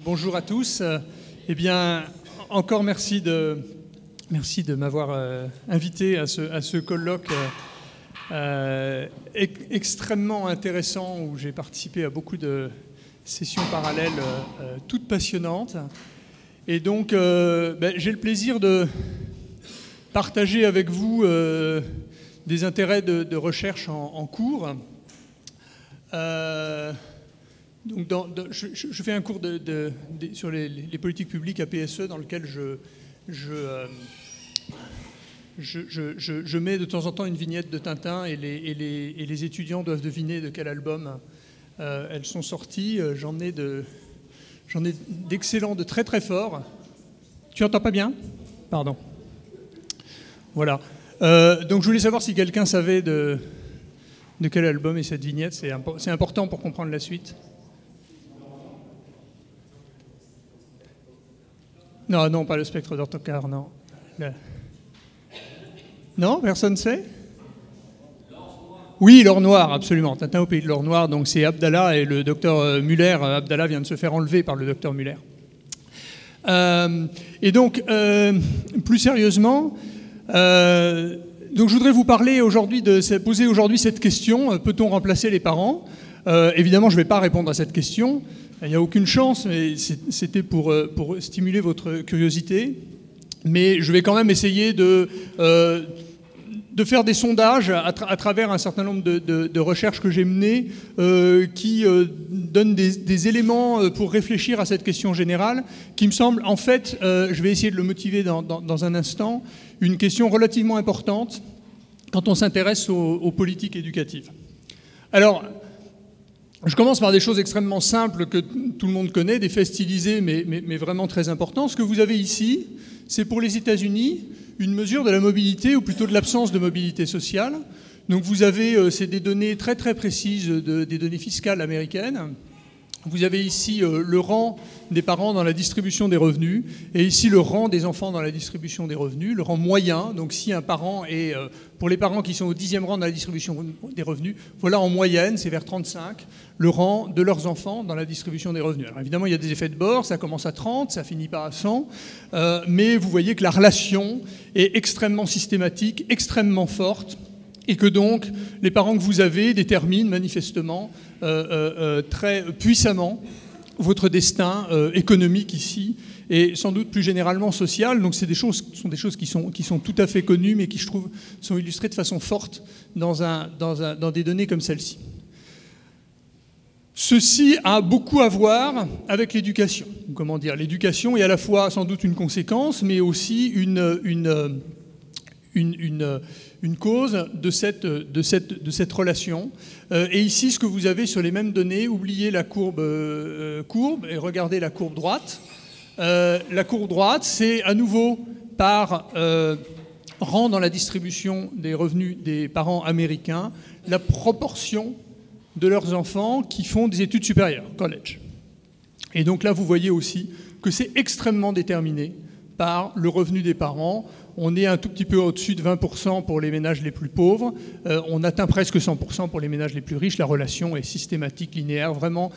Bonjour à tous. Eh bien, encore merci de m'avoir invité à ce colloque extrêmement intéressant où j'ai participé à beaucoup de sessions parallèles toutes passionnantes. Et donc, j'ai le plaisir de partager avec vous des intérêts de recherche en cours. Donc je fais un cours sur les politiques publiques à PSE dans lequel je mets de temps en temps une vignette de Tintin et les étudiants doivent deviner de quel album elles sont sorties. J'en ai d'excellents, de très très forts. Tu entends pas bien ? Pardon. Voilà. Donc je voulais savoir si quelqu'un savait de quel album est cette vignette. C'est important pour comprendre la suite. Non, pas le spectre d'Ortokar, non. Non, personne ne sait ? Oui, l'or noir, absolument. Tintin au pays de l'or noir, donc c'est Abdallah et le docteur Muller. Abdallah vient de se faire enlever par le docteur Muller. Et donc, plus sérieusement, donc je voudrais vous parler aujourd'hui poser aujourd'hui cette question, peut-on remplacer les parents ? Évidemment, je ne vais pas répondre à cette question. Il n'y a aucune chance, mais c'était pour stimuler votre curiosité. Mais je vais quand même essayer de faire des sondages à travers un certain nombre de recherches que j'ai menées qui donnent des éléments pour réfléchir à cette question générale qui me semble, en fait, je vais essayer de le motiver dans un instant, une question relativement importante quand on s'intéresse aux politiques éducatives. Alors, je commence par des choses extrêmement simples que tout le monde connaît, des faits stylisés mais vraiment très importants. Ce que vous avez ici, c'est pour les États-Unis une mesure de la mobilité ou plutôt de l'absence de mobilité sociale. Donc vous avez, c'est des données très très précises, des données fiscales américaines. Vous avez ici le rang des parents dans la distribution des revenus et ici le rang des enfants dans la distribution des revenus, le rang moyen. Donc si un parent est, pour les parents qui sont au 10e rang dans la distribution des revenus, voilà en moyenne, c'est vers 35, le rang de leurs enfants dans la distribution des revenus. Alors évidemment, il y a des effets de bord, ça commence à 30, ça finit pas à 100, mais vous voyez que la relation est extrêmement systématique, extrêmement forte, et que donc les parents que vous avez déterminent manifestement très puissamment votre destin économique ici et sans doute plus généralement social. Donc ce sont des choses qui sont tout à fait connues mais qui, je trouve, sont illustrées de façon forte dans des données comme celle-ci. Ceci a beaucoup à voir avec l'éducation. Comment dire ? L'éducation est à la fois sans doute une conséquence mais aussi une cause de cette relation. Et ici, ce que vous avez sur les mêmes données, oubliez la courbe et regardez la courbe droite. La courbe droite, c'est à nouveau par rang dans la distribution des revenus des parents américains, la proportion de leurs enfants qui font des études supérieures, college. Et donc là, vous voyez aussi que c'est extrêmement déterminé par le revenu des parents. On est un tout petit peu au-dessus de 20% pour les ménages les plus pauvres. On atteint presque 100% pour les ménages les plus riches. La relation est systématique, linéaire, vraiment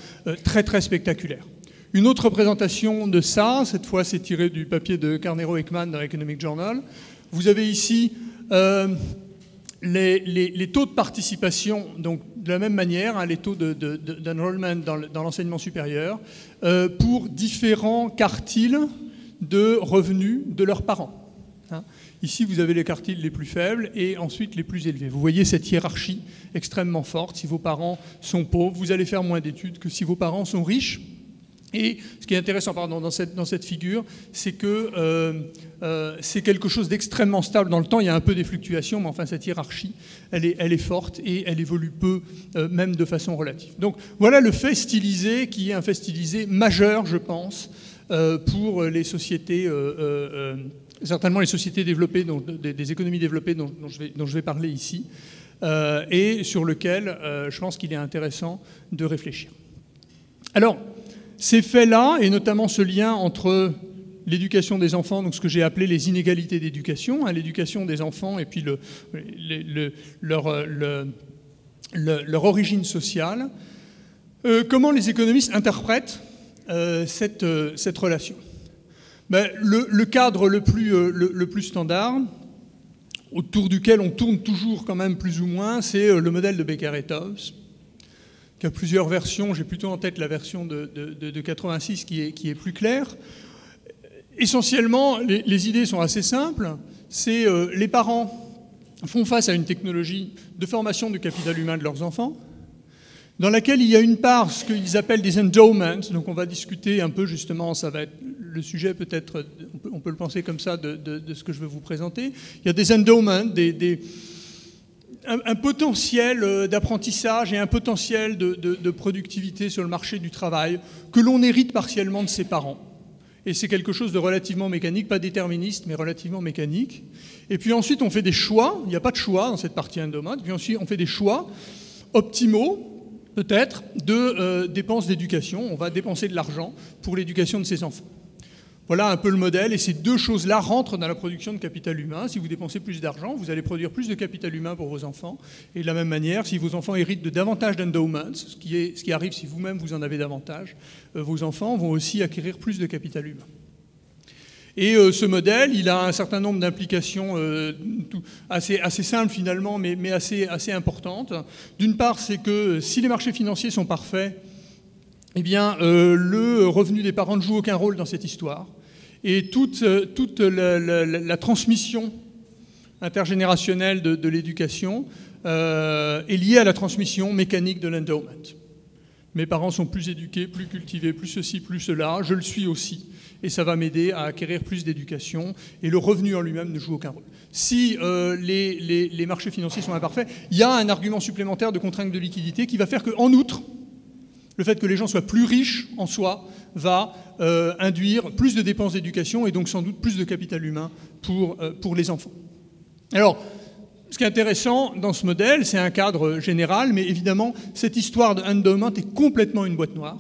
très, très spectaculaire. Une autre représentation de ça, cette fois c'est tiré du papier de Carneiro-Ekman dans Economic Journal. Vous avez ici les taux de participation, donc de la même manière, les taux d'enrollment dans l'enseignement supérieur, pour différents quartiles de revenus de leurs parents. Ici, vous avez les quartiles les plus faibles et ensuite les plus élevés. Vous voyez cette hiérarchie extrêmement forte. Si vos parents sont pauvres, vous allez faire moins d'études que si vos parents sont riches. Et ce qui est intéressant dans cette figure, c'est que c'est quelque chose d'extrêmement stable dans le temps. Il y a un peu des fluctuations, mais enfin cette hiérarchie, elle est forte et elle évolue peu, même de façon relative. Donc voilà le fait stylisé qui est un fait stylisé majeur, je pense, pour les sociétés, certainement les sociétés développées, des économies développées dont je vais parler ici, et sur lequel je pense qu'il est intéressant de réfléchir. Alors, ces faits-là, et notamment ce lien entre l'éducation des enfants, donc ce que j'ai appelé les inégalités d'éducation, l'éducation des enfants et puis leur origine sociale, comment les économistes interprètent cette relation? Ben, le cadre le plus standard, autour duquel on tourne toujours quand même plus ou moins, c'est le modèle de Becker et Tobes, qui a plusieurs versions. J'ai plutôt en tête la version de 86 qui est plus claire. Essentiellement, les idées sont assez simples. C'est les parents font face à une technologie de formation du capital humain de leurs enfants, dans laquelle il y a une part, ce qu'ils appellent des endowments. Donc on va discuter un peu justement, ça va être le sujet peut-être, on peut le penser comme ça, de ce que je vais vous présenter. Il y a des endowments, un potentiel d'apprentissage et un potentiel de productivité sur le marché du travail que l'on hérite partiellement de ses parents. Et c'est quelque chose de relativement mécanique, pas déterministe, mais relativement mécanique. Et puis ensuite, on fait des choix. Il n'y a pas de choix dans cette partie endowment. Puis ensuite, on fait des choix optimaux, peut-être, de dépenses d'éducation. On va dépenser de l'argent pour l'éducation de ses enfants. Voilà un peu le modèle, et ces deux choses-là rentrent dans la production de capital humain. Si vous dépensez plus d'argent, vous allez produire plus de capital humain pour vos enfants. Et de la même manière, si vos enfants héritent de davantage d'endowments, ce qui arrive si vous-même vous en avez davantage, vos enfants vont aussi acquérir plus de capital humain. Et ce modèle, il a un certain nombre d'implications assez simples finalement, mais assez importantes. D'une part, c'est que si les marchés financiers sont parfaits, eh bien, le revenu des parents ne joue aucun rôle dans cette histoire. Et toute la transmission intergénérationnelle de l'éducation est liée à la transmission mécanique de l'endowment. Mes parents sont plus éduqués, plus cultivés, plus ceci, plus cela, je le suis aussi. Et ça va m'aider à acquérir plus d'éducation. Et le revenu en lui-même ne joue aucun rôle. Si les marchés financiers sont imparfaits, il y a un argument supplémentaire de contrainte de liquidité qui va faire qu'en outre, le fait que les gens soient plus riches en soi va induire plus de dépenses d'éducation et donc sans doute plus de capital humain pour les enfants. Alors, ce qui est intéressant dans ce modèle, c'est un cadre général, mais évidemment, cette histoire de endowment est complètement une boîte noire.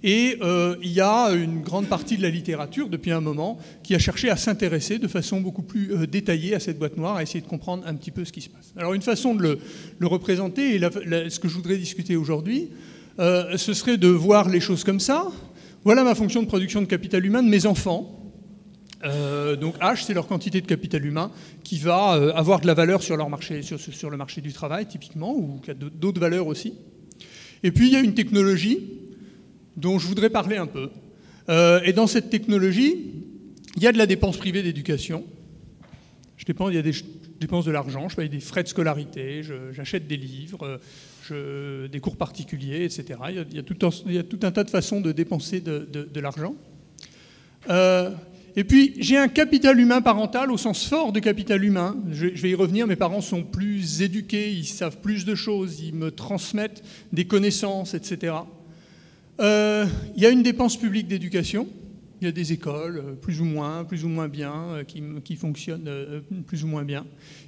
Et il y a une grande partie de la littérature, depuis un moment, qui a cherché à s'intéresser de façon beaucoup plus détaillée à cette boîte noire, à essayer de comprendre un petit peu ce qui se passe. Alors, une façon de le représenter, et ce que je voudrais discuter aujourd'hui, ce serait de voir les choses comme ça. Voilà ma fonction de production de capital humain de mes enfants. Donc H, c'est leur quantité de capital humain qui va avoir de la valeur sur le marché du travail, typiquement, ou qui a d'autres valeurs aussi. Et puis, il y a une technologie dont je voudrais parler un peu. Et dans cette technologie, il y a de la dépense privée d'éducation. Il y a je dépense de l'argent, je paye des frais de scolarité, j'achète des livres, des cours particuliers, etc. Il y a tout un tas de façons de dépenser de l'argent. Et puis, j'ai un capital humain parental au sens fort de capital humain. Je vais y revenir, mes parents sont plus éduqués, ils savent plus de choses, ils me transmettent des connaissances, etc. Il y a une dépense publique d'éducation. Il y a des écoles, plus ou moins bien, qui fonctionnent plus ou moins bien.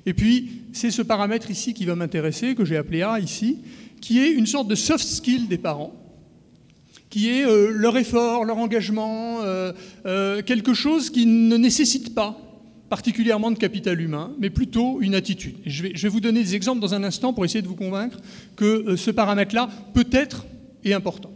Et puis, c'est ce paramètre ici qui va m'intéresser, que j'ai appelé A ici, qui est une sorte de soft skill des parents, qui est leur effort, leur engagement, quelque chose qui ne nécessite pas particulièrement de capital humain, mais plutôt une attitude. Et je vais vous donner des exemples dans un instant pour essayer de vous convaincre que ce paramètre-là peut-être est important.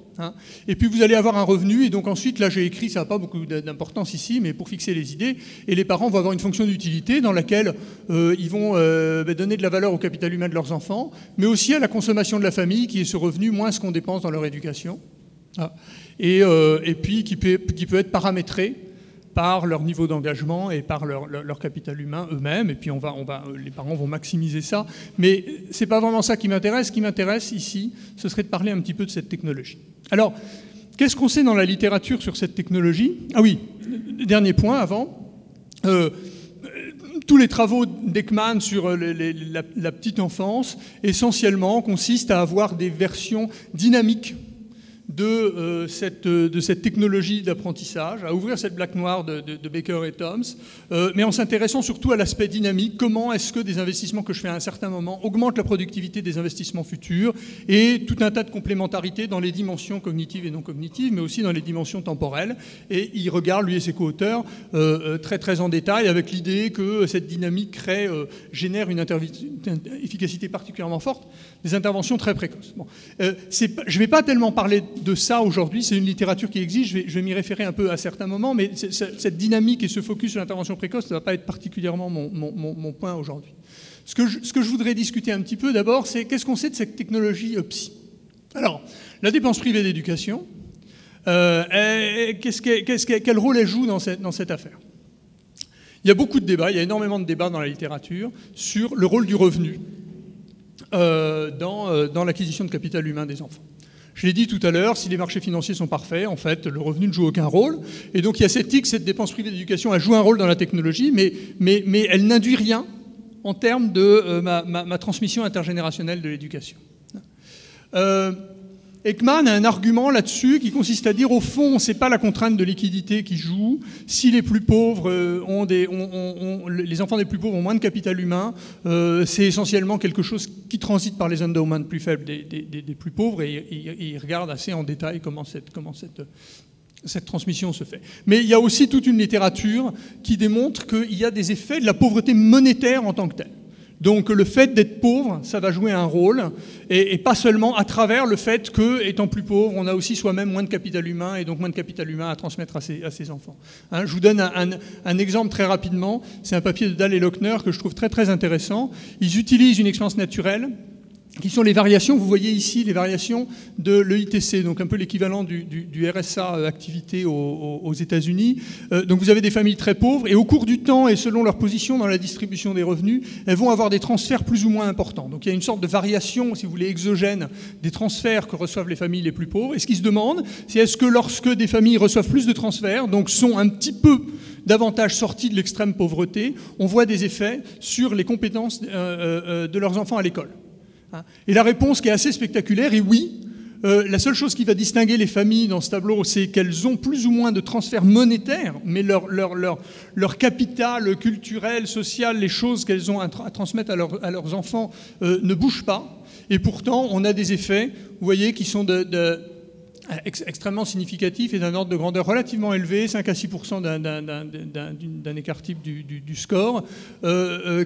Et puis vous allez avoir un revenu, et donc ensuite, là j'ai écrit, ça n'a pas beaucoup d'importance ici, mais pour fixer les idées, et les parents vont avoir une fonction d'utilité dans laquelle ils vont donner de la valeur au capital humain de leurs enfants, mais aussi à la consommation de la famille, qui est ce revenu moins ce qu'on dépense dans leur éducation, et puis qui peut être paramétré par leur niveau d'engagement et par leur capital humain eux-mêmes, et puis les parents vont maximiser ça. Mais ce n'est pas vraiment ça qui m'intéresse. Ce qui m'intéresse ici, ce serait de parler un petit peu de cette technologie. Alors, qu'est-ce qu'on sait dans la littérature sur cette technologie? Ah oui, dernier point avant. Tous les travaux d'Ekman sur la petite enfance, essentiellement, consistent à avoir des versions dynamiques de cette technologie d'apprentissage, à ouvrir cette blague noire de Becker et Tobes, mais en s'intéressant surtout à l'aspect dynamique. Comment est-ce que des investissements que je fais à un certain moment augmentent la productivité des investissements futurs, et tout un tas de complémentarités dans les dimensions cognitives et non cognitives, mais aussi dans les dimensions temporelles. Et il regarde, lui et ses co-auteurs, très très en détail, avec l'idée que cette dynamique génère une efficacité particulièrement forte, des interventions très précoces. Bon. Je ne vais pas tellement parler de ça aujourd'hui. C'est une littérature qui existe, je vais m'y référer un peu à certains moments, mais cette dynamique et ce focus sur l'intervention précoce ne va pas être particulièrement mon point aujourd'hui. Ce que je voudrais discuter un petit peu d'abord, c'est qu'est-ce qu'on sait de cette technologie psy. Alors, la dépense privée d'éducation, quel rôle elle joue dans cette affaire? Il y a beaucoup de débats, il y a énormément de débats dans la littérature sur le rôle du revenu dans l'acquisition de capital humain des enfants. Je l'ai dit tout à l'heure, si les marchés financiers sont parfaits, en fait, le revenu ne joue aucun rôle. Et donc il y a cette dépense privée d'éducation, elle joue un rôle dans la technologie, mais elle n'induit rien en termes de ma transmission intergénérationnelle de l'éducation. Ekman a un argument là-dessus qui consiste à dire, au fond, c'est pas la contrainte de liquidité qui joue. Si les plus pauvres les enfants des plus pauvres ont moins de capital humain, c'est essentiellement quelque chose qui transite par les endowments plus faibles des plus pauvres, et il regarde assez en détail comment cette transmission se fait. Mais il y a aussi toute une littérature qui démontre qu'il y a des effets de la pauvreté monétaire en tant que telle. Donc le fait d'être pauvre, ça va jouer un rôle, et pas seulement à travers le fait que, étant plus pauvre, on a aussi soi-même moins de capital humain, et donc moins de capital humain à transmettre à ses enfants. Hein, je vous donne un exemple très rapidement, c'est un papier de Dahl et Lochner que je trouve très très intéressant. Ils utilisent une expérience naturelle, qui sont les variations, vous voyez ici les variations de l'EITC, donc un peu l'équivalent du RSA activité aux États-Unis. Donc vous avez des familles très pauvres, et au cours du temps, et selon leur position dans la distribution des revenus, elles vont avoir des transferts plus ou moins importants. Donc il y a une sorte de variation, si vous voulez, exogène des transferts que reçoivent les familles les plus pauvres. Et ce qui se demande, c'est est-ce que lorsque des familles reçoivent plus de transferts, donc sont un petit peu davantage sortis de l'extrême pauvreté, on voit des effets sur les compétences de leurs enfants à l'école. Et la réponse qui est assez spectaculaire est oui. La seule chose qui va distinguer les familles dans ce tableau, c'est qu'elles ont plus ou moins de transferts monétaires, mais leur capital culturel, social, les choses qu'elles ont à transmettre à leurs enfants ne bougent pas. Et pourtant, on a des effets, vous voyez, qui sont extrêmement significatifs et d'un ordre de grandeur relativement élevé, 5 à 6% d'un écart type du score,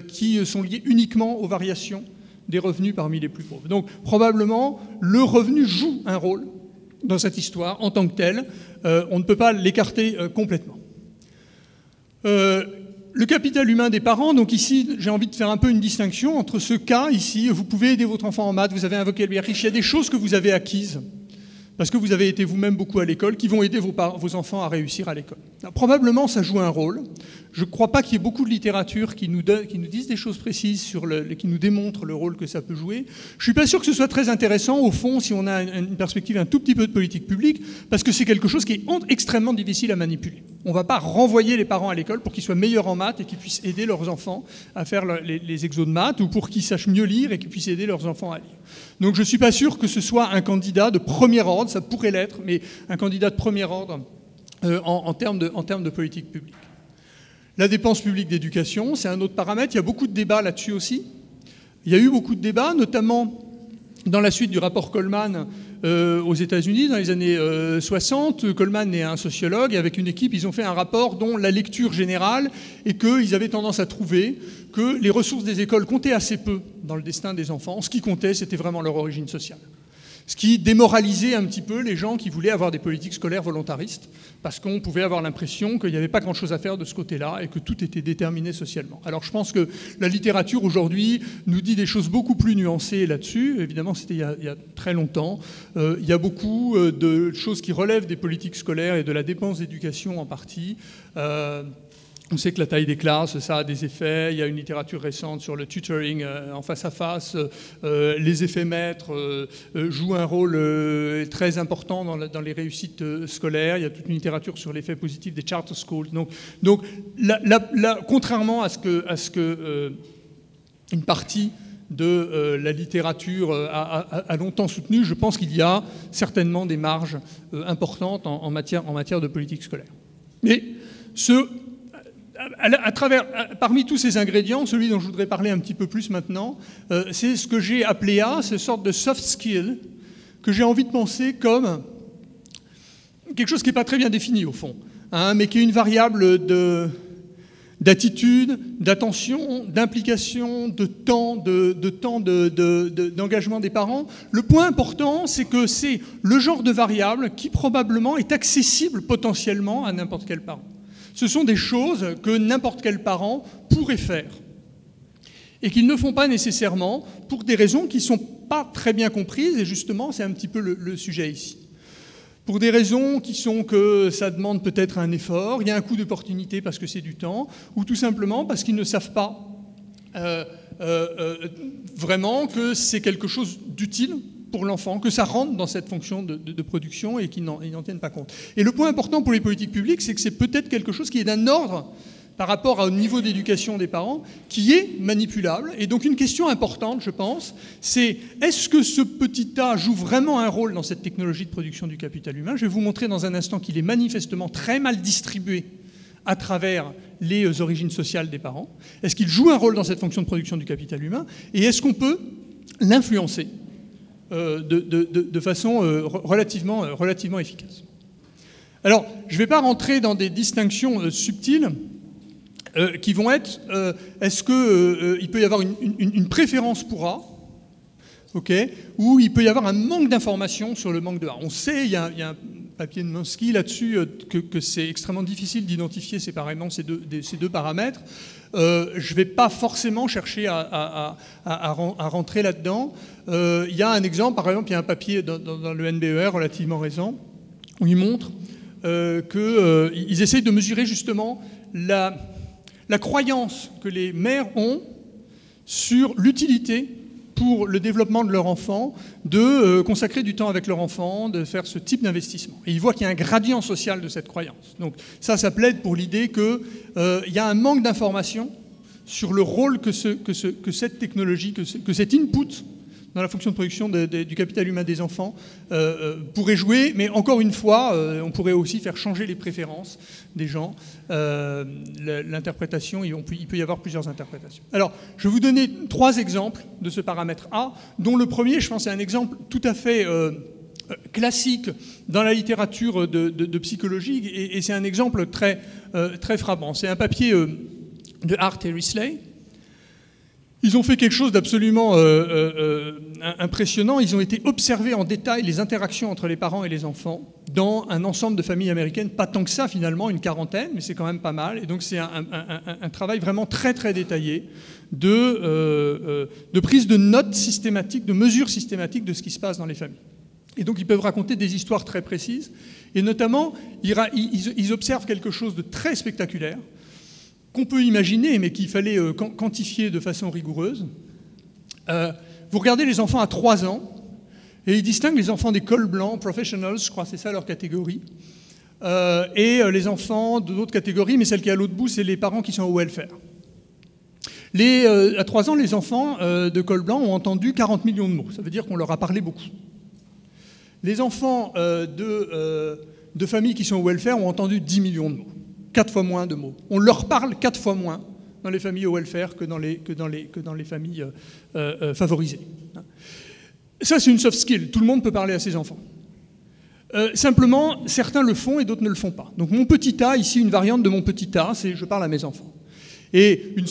qui sont liés uniquement aux variations des revenus parmi les plus pauvres. Donc probablement, le revenu joue un rôle dans cette histoire en tant que tel. On ne peut pas l'écarter complètement. Le capital humain des parents, donc ici, j'ai envie de faire un peu une distinction entre ce cas, ici, vous pouvez aider votre enfant en maths, vous avez un vocabulaire riche, il y a des choses que vous avez acquises, parce que vous avez été vous-même beaucoup à l'école, qui vont aider vos enfants à réussir à l'école. Probablement, ça joue un rôle. Je ne crois pas qu'il y ait beaucoup de littérature qui nous dise des choses précises, qui nous démontrent le rôle que ça peut jouer. Je ne suis pas sûr que ce soit très intéressant, au fond, si on a une perspective un tout petit peu de politique publique, parce que c'est quelque chose qui est extrêmement difficile à manipuler. On ne va pas renvoyer les parents à l'école pour qu'ils soient meilleurs en maths et qu'ils puissent aider leurs enfants à faire les exos de maths, ou pour qu'ils sachent mieux lire et qu'ils puissent aider leurs enfants à lire. Donc je ne suis pas sûr que ce soit un candidat de premier ordre, ça pourrait l'être, mais un candidat de premier ordre en termes de politique publique. La dépense publique d'éducation, c'est un autre paramètre. Il y a beaucoup de débats là-dessus aussi. Il y a eu beaucoup de débats, notamment dans la suite du rapport Coleman aux États-Unis, dans les années 60. Coleman est un sociologue, et avec une équipe, ils ont fait un rapport dont la lecture générale est qu'ils avaient tendance à trouver que les ressources des écoles comptaient assez peu dans le destin des enfants. Ce qui comptait, c'était vraiment leur origine sociale. Ce qui démoralisait un petit peu les gens qui voulaient avoir des politiques scolaires volontaristes, parce qu'on pouvait avoir l'impression qu'il n'y avait pas grand-chose à faire de ce côté-là et que tout était déterminé socialement. Alors je pense que la littérature aujourd'hui nous dit des choses beaucoup plus nuancées là-dessus. Évidemment, c'était il y a très longtemps. Il y a beaucoup de choses qui relèvent des politiques scolaires et de la dépense d'éducation en partie. On sait que la taille des classes, ça a des effets. Il y a une littérature récente sur le tutoring en face à face. Les effets maîtres jouent un rôle très important dans les réussites scolaires. Il y a toute une littérature sur l'effet positif des charter schools. Donc contrairement à ce que une partie de la littérature a longtemps soutenu, je pense qu'il y a certainement des marges importantes en matière de politique scolaire. Mais parmi tous ces ingrédients, celui dont je voudrais parler un petit peu plus maintenant, c'est ce que j'ai appelé cette sorte de soft skill que j'ai envie de penser comme quelque chose qui n'est pas très bien défini au fond, hein, mais qui est une variable d'attitude, d'attention, d'implication, de temps, d'engagement des parents. Le point important, c'est que c'est le genre de variable qui probablement est accessible potentiellement à n'importe quel parent. Ce sont des choses que n'importe quel parent pourrait faire et qu'ils ne font pas nécessairement pour des raisons qui ne sont pas très bien comprises, et justement, c'est un petit peu le sujet ici. Pour des raisons qui sont que ça demande peut-être un effort, il y a un coût d'opportunité parce que c'est du temps, ou tout simplement parce qu'ils ne savent pas vraiment que c'est quelque chose d'utile pour l'enfant, que ça rentre dans cette fonction de production et qu'ils n'en tiennent pas compte. Et le point important pour les politiques publiques, c'est que c'est peut-être quelque chose qui est d'un ordre par rapport au niveau d'éducation des parents, qui est manipulable. Et donc une question importante, je pense, c'est est-ce que ce petit A joue vraiment un rôle dans cette technologie de production du capital humain? Je vais vous montrer dans un instant qu'il est manifestement très mal distribué à travers les origines sociales des parents. Est-ce qu'il joue un rôle dans cette fonction de production du capital humain? Et est-ce qu'on peut l'influencer de façon relativement efficace? Alors, je ne vais pas rentrer dans des distinctions subtiles, qui vont être, est-ce qu'il peut y avoir une préférence pour A, ou il peut y avoir un manque d'informations sur le manque de A. On sait, il y a un papier de Minsky là-dessus, que c'est extrêmement difficile d'identifier séparément ces deux paramètres. Je ne vais pas forcément chercher à rentrer là-dedans. Il y a un exemple, par exemple, il y a un papier dans le NBER relativement récent, où il montre qu'ils essayent de mesurer justement la croyance que les mères ont sur l'utilité pour le développement de leur enfant de consacrer du temps avec leur enfant, de faire ce type d'investissement. Et ils voient qu'il y a un gradient social de cette croyance. Donc ça plaide pour l'idée qu'il y a un manque d'information sur le rôle que cette technologie, que cet input dans la fonction de production du capital humain des enfants pourrait jouer, mais encore une fois, on pourrait aussi faire changer les préférences des gens. L'interprétation, il peut y avoir plusieurs interprétations. Alors, je vais vous donner 3 exemples de ce paramètre A, dont le premier, je pense, est un exemple tout à fait classique dans la littérature de psychologie, et c'est un exemple très frappant. C'est un papier de Hart et Risley. Ils ont fait quelque chose d'absolument impressionnant. Ils ont été observer en détail les interactions entre les parents et les enfants dans un ensemble de familles américaines, pas tant que ça finalement, une quarantaine, mais c'est quand même pas mal. Et donc c'est un travail vraiment très très détaillé de prise de notes systématiques, de mesures systématiques de ce qui se passe dans les familles. Et donc ils peuvent raconter des histoires très précises. Et notamment, ils observent quelque chose de très spectaculaire, qu'on peut imaginer, mais qu'il fallait quantifier de façon rigoureuse. Vous regardez les enfants à 3 ans, et ils distinguent les enfants des cols blancs, professionals, je crois que c'est ça leur catégorie, et les enfants d'autres catégories, mais celle qui est à l'autre bout, c'est les parents qui sont au welfare. À 3 ans, les enfants de col blanc ont entendu 40 millions de mots, ça veut dire qu'on leur a parlé beaucoup. Les enfants de familles qui sont au welfare ont entendu 10 millions de mots. 4 fois moins de mots. On leur parle 4 fois moins dans les familles au welfare que dans les familles favorisées. Ça, c'est une soft skill. Tout le monde peut parler à ses enfants. Simplement, certains le font et d'autres ne le font pas. Donc mon petit A, ici, une variante de mon petit A, c'est je parle à mes enfants. Et une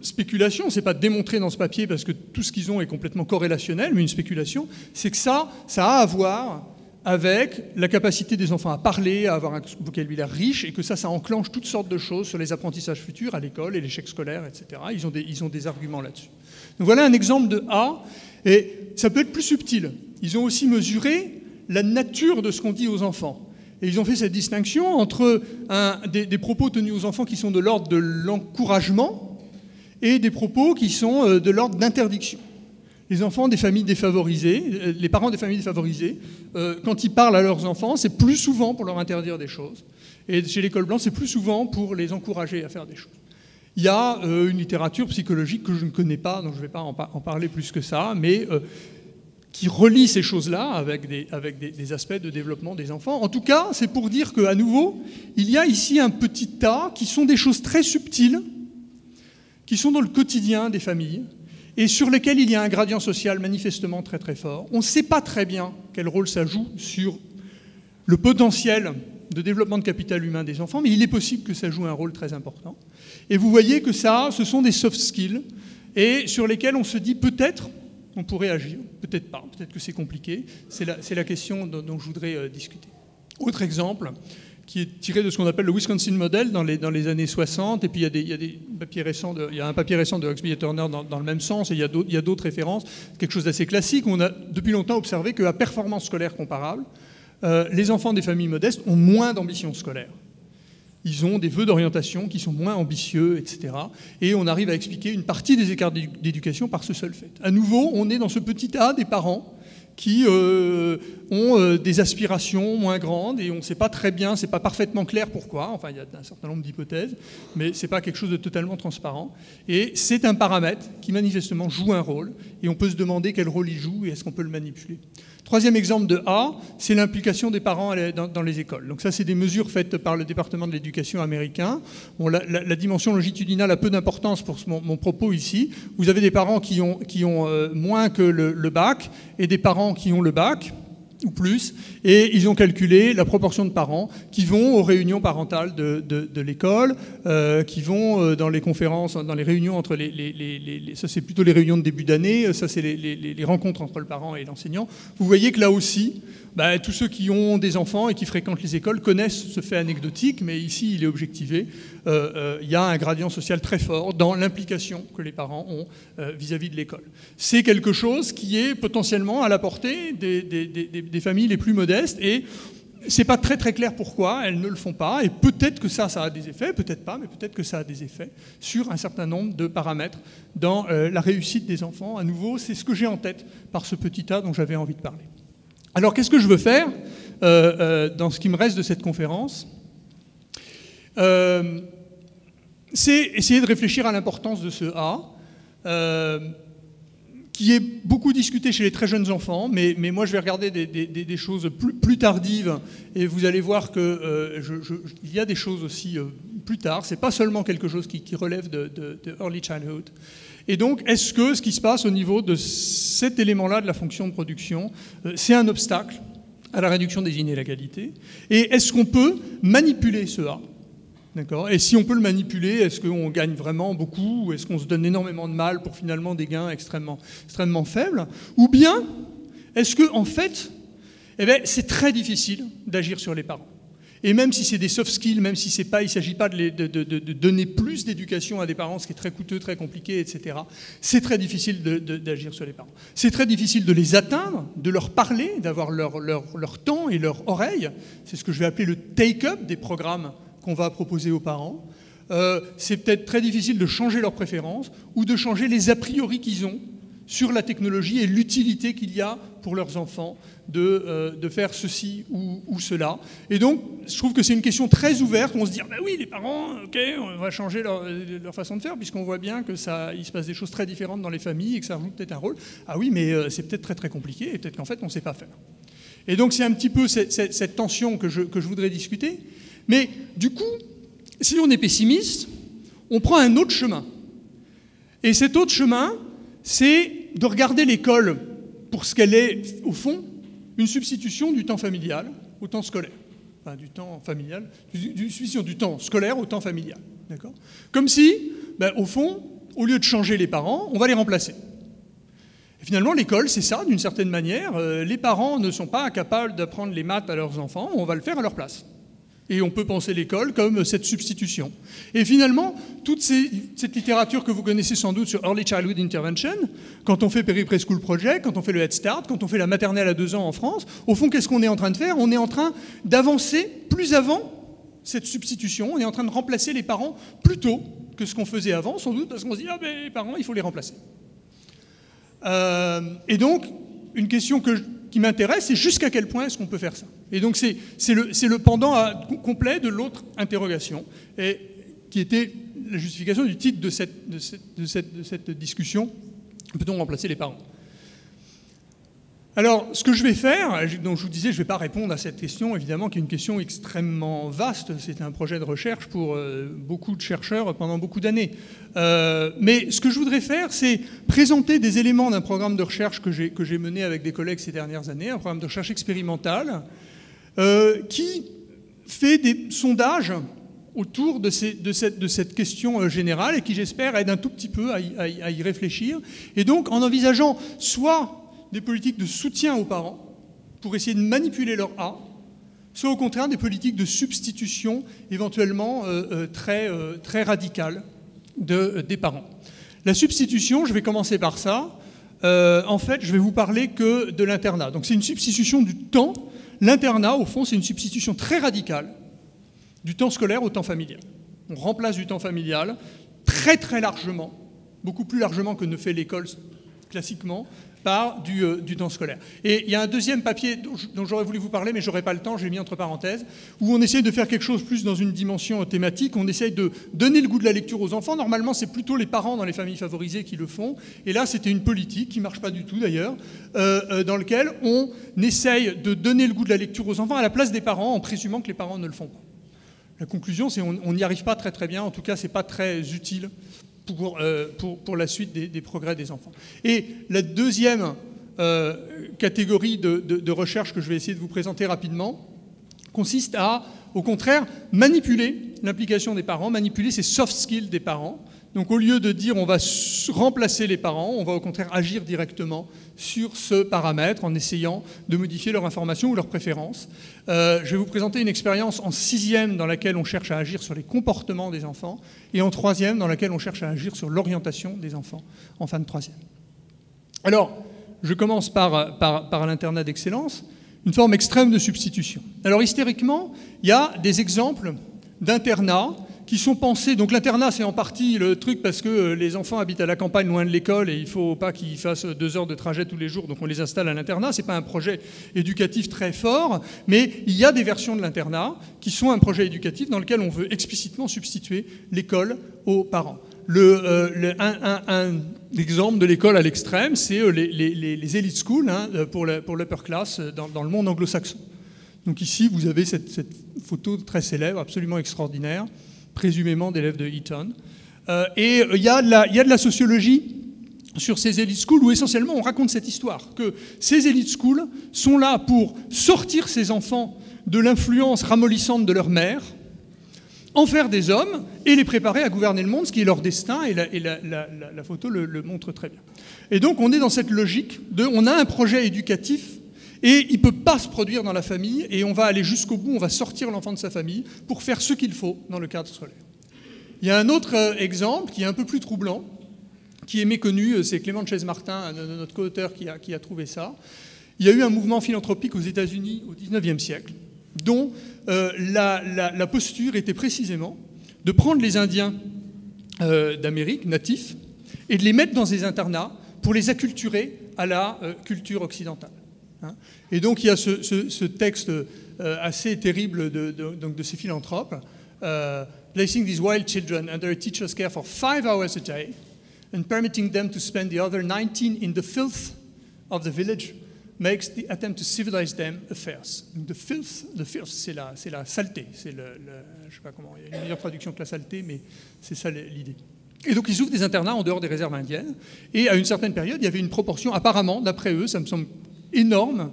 spéculation, c'est pas démontré dans ce papier parce que tout ce qu'ils ont est complètement corrélationnel, mais une spéculation, c'est que ça a à voir avec la capacité des enfants à parler, à avoir un vocabulaire riche, et que ça enclenche toutes sortes de choses sur les apprentissages futurs à l'école et l'échec scolaire, etc. Ils ont des arguments là-dessus. Donc voilà un exemple de A, et ça peut être plus subtil. Ils ont aussi mesuré la nature de ce qu'on dit aux enfants. Et ils ont fait cette distinction entre des propos tenus aux enfants qui sont de l'ordre de l'encouragement et des propos qui sont de l'ordre d'interdiction. Les enfants des familles défavorisées, les parents des familles défavorisées, quand ils parlent à leurs enfants, c'est plus souvent pour leur interdire des choses. Et chez l'école blanche, c'est plus souvent pour les encourager à faire des choses. Il y a une littérature psychologique que je ne connais pas, donc je ne vais pas en parler plus que ça, mais qui relie ces choses-là avec des aspects de développement des enfants. En tout cas, c'est pour dire qu'à nouveau, il y a ici un petit tas qui sont des choses très subtiles, qui sont dans le quotidien des familles, et sur lesquels il y a un gradient social manifestement très très fort. On ne sait pas très bien quel rôle ça joue sur le potentiel de développement de capital humain des enfants, mais il est possible que ça joue un rôle très important. Et vous voyez que ça, ce sont des soft skills, et sur lesquels on se dit peut-être on pourrait agir, peut-être pas, peut-être que c'est compliqué. C'est la question dont je voudrais discuter. Autre exemple, qui est tiré de ce qu'on appelle le Wisconsin Model dans les années 60, et puis il y a un papier récent de Huxley et Turner dans le même sens, et il y a d'autres références, quelque chose d'assez classique. On a depuis longtemps observé qu'à performance scolaire comparable, les enfants des familles modestes ont moins d'ambition scolaire. Ils ont des vœux d'orientation qui sont moins ambitieux, etc. Et on arrive à expliquer une partie des écarts d'éducation par ce seul fait. À nouveau, on est dans ce petit A des parents qui ont des aspirations moins grandes et on ne sait pas très bien, c'est pas parfaitement clair pourquoi, enfin il y a un certain nombre d'hypothèses, mais c'est pas quelque chose de totalement transparent. Et c'est un paramètre qui manifestement joue un rôle et on peut se demander quel rôle il joue et est-ce qu'on peut le manipuler. Troisième exemple de A, c'est l'implication des parents dans les écoles. Donc ça, c'est des mesures faites par le département de l'éducation américain. Bon, la dimension longitudinale a peu d'importance pour mon propos ici. Vous avez des parents qui ont moins que le bac et des parents qui ont le bac ou plus, et ils ont calculé la proportion de parents qui vont aux réunions parentales de l'école, qui vont dans les conférences, dans les réunions entre ça c'est plutôt les réunions de début d'année, ça c'est les rencontres entre le parent et l'enseignant. Vous voyez que là aussi, tous ceux qui ont des enfants et qui fréquentent les écoles connaissent ce fait anecdotique, mais ici il est objectivé. Il y a un gradient social très fort dans l'implication que les parents ont vis-à-vis de l'école. C'est quelque chose qui est potentiellement à la portée des familles les plus modestes et c'est pas très très clair pourquoi elles ne le font pas et peut-être que ça a des effets, peut-être pas, mais peut-être que ça a des effets sur un certain nombre de paramètres dans la réussite des enfants. À nouveau, c'est ce que j'ai en tête par ce petit tas dont j'avais envie de parler. Alors qu'est-ce que je veux faire dans ce qui me reste de cette conférence ? C'est essayer de réfléchir à l'importance de ce A, qui est beaucoup discuté chez les très jeunes enfants, mais moi je vais regarder des choses plus tardives, et vous allez voir qu'il y a des choses aussi plus tard, c'est pas seulement quelque chose qui relève de early childhood. Et donc, est-ce que ce qui se passe au niveau de cet élément-là de la fonction de production, c'est un obstacle à la réduction des inégalités? Et est-ce qu'on peut manipuler ce A ? D'accord. Et si on peut le manipuler, est-ce qu'on gagne vraiment beaucoup ou est-ce qu'on se donne énormément de mal pour finalement des gains extrêmement faibles? Ou bien, est-ce qu'en fait, c'est très difficile d'agir sur les parents? Et même si c'est des soft skills, même si il ne s'agit pas de donner plus d'éducation à des parents, ce qui est très coûteux, très compliqué, etc., c'est très difficile d'agir sur les parents. C'est très difficile de les atteindre, de leur parler, d'avoir leur temps et leur oreille. C'est ce que je vais appeler le take-up des programmes qu'on va proposer aux parents. C'est peut-être très difficile de changer leurs préférences ou de changer les a priori qu'ils ont sur la technologie et l'utilité qu'il y a pour leurs enfants de faire ceci ou cela. Et donc, je trouve que c'est une question très ouverte. On se dit, oui, les parents, ok, on va changer leur façon de faire, puisqu'on voit bien qu'il se passe des choses très différentes dans les familles et que ça joue peut-être un rôle. Ah oui, mais c'est peut-être très très compliqué et peut-être qu'en fait, on ne sait pas faire. Et donc, c'est un petit peu cette tension que je voudrais discuter. Mais du coup, si on est pessimiste, on prend un autre chemin. Et cet autre chemin, c'est de regarder l'école pour ce qu'elle est, au fond, une substitution du temps familial au temps scolaire. Enfin, du temps familial, substitution du temps scolaire au temps familial. D'accord ? Comme si, au fond, au lieu de changer les parents, on va les remplacer. Et finalement, l'école, c'est ça, d'une certaine manière. Les parents ne sont pas capables d'apprendre les maths à leurs enfants, on va le faire à leur place. Et on peut penser l'école comme cette substitution. Et finalement, toute cette littérature que vous connaissez sans doute sur Early Childhood Intervention, quand on fait Peri-Preschool Project, quand on fait le Head Start, quand on fait la maternelle à 2 ans en France, au fond, qu'est-ce qu'on est en train de faire? On est en train d'avancer plus avant cette substitution. On est en train de remplacer les parents plus tôt que ce qu'on faisait avant, sans doute, parce qu'on se dit « Ah ben, les parents, il faut les remplacer ». Et donc, une question qui m'intéresse, c'est jusqu'à quel point est-ce qu'on peut faire ça? Et donc c'est le pendant complet de l'autre interrogation, et qui était la justification du titre de cette discussion. Peut-on remplacer les parents? Alors, ce que je vais faire, donc je vous disais, je ne vais pas répondre à cette question, évidemment, qui est une question extrêmement vaste. C'est un projet de recherche pour beaucoup de chercheurs pendant beaucoup d'années. Mais ce que je voudrais faire, c'est présenter des éléments d'un programme de recherche que j'ai mené avec des collègues ces dernières années, un programme de recherche expérimentale, qui fait des sondages autour de cette question générale et qui, j'espère, aide un tout petit peu à y réfléchir. Et donc, en envisageant soit des politiques de soutien aux parents pour essayer de manipuler leur A, soit au contraire des politiques de substitution éventuellement très radicales des parents. La substitution, je vais commencer par ça. En fait, je vais vous parler que de l'internat. Donc c'est une substitution du temps. L'internat, au fond, c'est une substitution très radicale du temps scolaire au temps familial. On remplace du temps familial très très largement, beaucoup plus largement que ne fait l'école classiquement, par du temps scolaire. Et il y a un deuxième papier dont j'aurais voulu vous parler, mais je n'aurai pas le temps, je l'ai mis entre parenthèses, où on essaye de faire quelque chose plus dans une dimension thématique, on essaye de donner le goût de la lecture aux enfants. Normalement, c'est plutôt les parents dans les familles favorisées qui le font. Et là, c'était une politique, qui ne marche pas du tout d'ailleurs, dans laquelle on essaye de donner le goût de la lecture aux enfants à la place des parents, en présumant que les parents ne le font pas. La conclusion, c'est qu'on n'y arrive pas très très bien, en tout cas, ce n'est pas très utile pour la suite des progrès des enfants. Et la deuxième catégorie de recherche que je vais essayer de vous présenter rapidement consiste à, au contraire, manipuler l'implication des parents, manipuler ces soft skills des parents. Donc au lieu de dire on va remplacer les parents, on va au contraire agir directement sur ce paramètre en essayant de modifier leur information ou leurs préférences. Je vais vous présenter une expérience en 6e dans laquelle on cherche à agir sur les comportements des enfants et en 3e dans laquelle on cherche à agir sur l'orientation des enfants en fin de 3e. Alors, je commence par l'internat d'excellence, une forme extrême de substitution. Alors historiquement, il y a des exemples d'internats qui sont pensés, donc l'internat c'est en partie le truc parce que les enfants habitent à la campagne loin de l'école et il ne faut pas qu'ils fassent 2 heures de trajet tous les jours, donc on les installe à l'internat. Ce n'est pas un projet éducatif très fort, mais il y a des versions de l'internat qui sont un projet éducatif dans lequel on veut explicitement substituer l'école aux parents. Un exemple de l'école à l'extrême, c'est les elite schools pour l'upper class dans le monde anglo-saxon. Donc ici, vous avez cette photo très célèbre, absolument extraordinaire, présumément d'élèves de Eton. Et il y a de la sociologie sur ces elite schools où essentiellement on raconte cette histoire, que ces elite schools sont là pour sortir ces enfants de l'influence ramollissante de leur mère, en faire des hommes et les préparer à gouverner le monde, ce qui est leur destin, et la photo le montre très bien. Et donc on est dans cette logique on a un projet éducatif et il ne peut pas se produire dans la famille, et on va aller jusqu'au bout, on va sortir l'enfant de sa famille pour faire ce qu'il faut dans le cadre scolaire. Il y a un autre exemple qui est un peu plus troublant, qui est méconnu, c'est Clément de Chaise-Martin, notre co-auteur, qui a trouvé ça. Il y a eu un mouvement philanthropique aux États-Unis au XIXe siècle, dont la posture était précisément de prendre les Indiens d'Amérique, natifs, et de les mettre dans des internats pour les acculturer à la culture occidentale. Et donc il y a ce texte assez terrible de ces philanthropes, placing these wild children under a teacher's care for 5 hours a day and permitting them to spend the other 19 in the filth of the village makes the attempt to civilize them a farce. Donc the filth, c'est la saleté, c'est je sais pas comment, il y a une meilleure traduction que la saleté, mais c'est ça l'idée. Et donc ils ouvrent des internats en dehors des réserves indiennes, et à une certaine période, il y avait une proportion, apparemment, d'après eux, ça me semble énorme,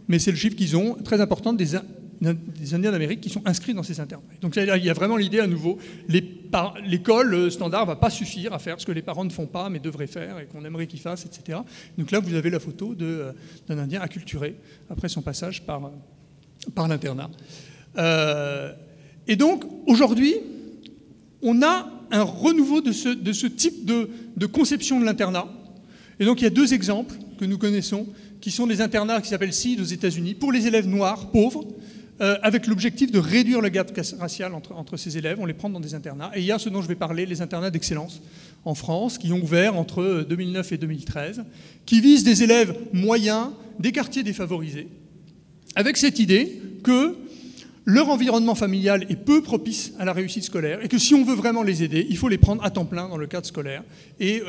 mais c'est le chiffre qu'ils ont, très important, des Indiens d'Amérique qui sont inscrits dans ces internats. Donc il y a vraiment l'idée à nouveau, l'école standard ne va pas suffire à faire ce que les parents ne font pas, mais devraient faire, et qu'on aimerait qu'ils fassent, etc. Donc là, vous avez la photo d'un Indien acculturé, après son passage par l'internat. Et donc, aujourd'hui, on a un renouveau de ce type de conception de l'internat. Et donc il y a 2 exemples que nous connaissons, qui sont des internats qui s'appellent SEED aux États-Unis, pour les élèves noirs, pauvres, avec l'objectif de réduire le gap racial entre ces élèves. On les prend dans des internats. Et il y a ce dont je vais parler, les internats d'excellence en France, qui ont ouvert entre 2009 et 2013, qui visent des élèves moyens des quartiers défavorisés, avec cette idée que leur environnement familial est peu propice à la réussite scolaire et que si on veut vraiment les aider, il faut les prendre à temps plein dans le cadre scolaire et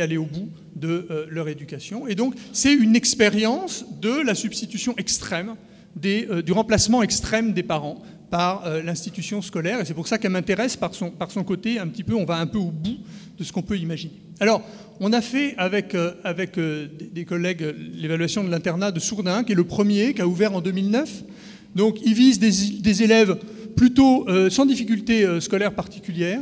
aller au bout de leur éducation. Et donc, c'est une expérience de la substitution extrême, du remplacement extrême des parents par l'institution scolaire. Et c'est pour ça qu'elle m'intéresse par son côté un petit peu, on va un peu au bout de ce qu'on peut imaginer. Alors, on a fait avec des collègues l'évaluation de l'internat de Sourdin, qui est le premier, qui a ouvert en 2009. Donc, ils visent des élèves plutôt sans difficulté scolaire particulière,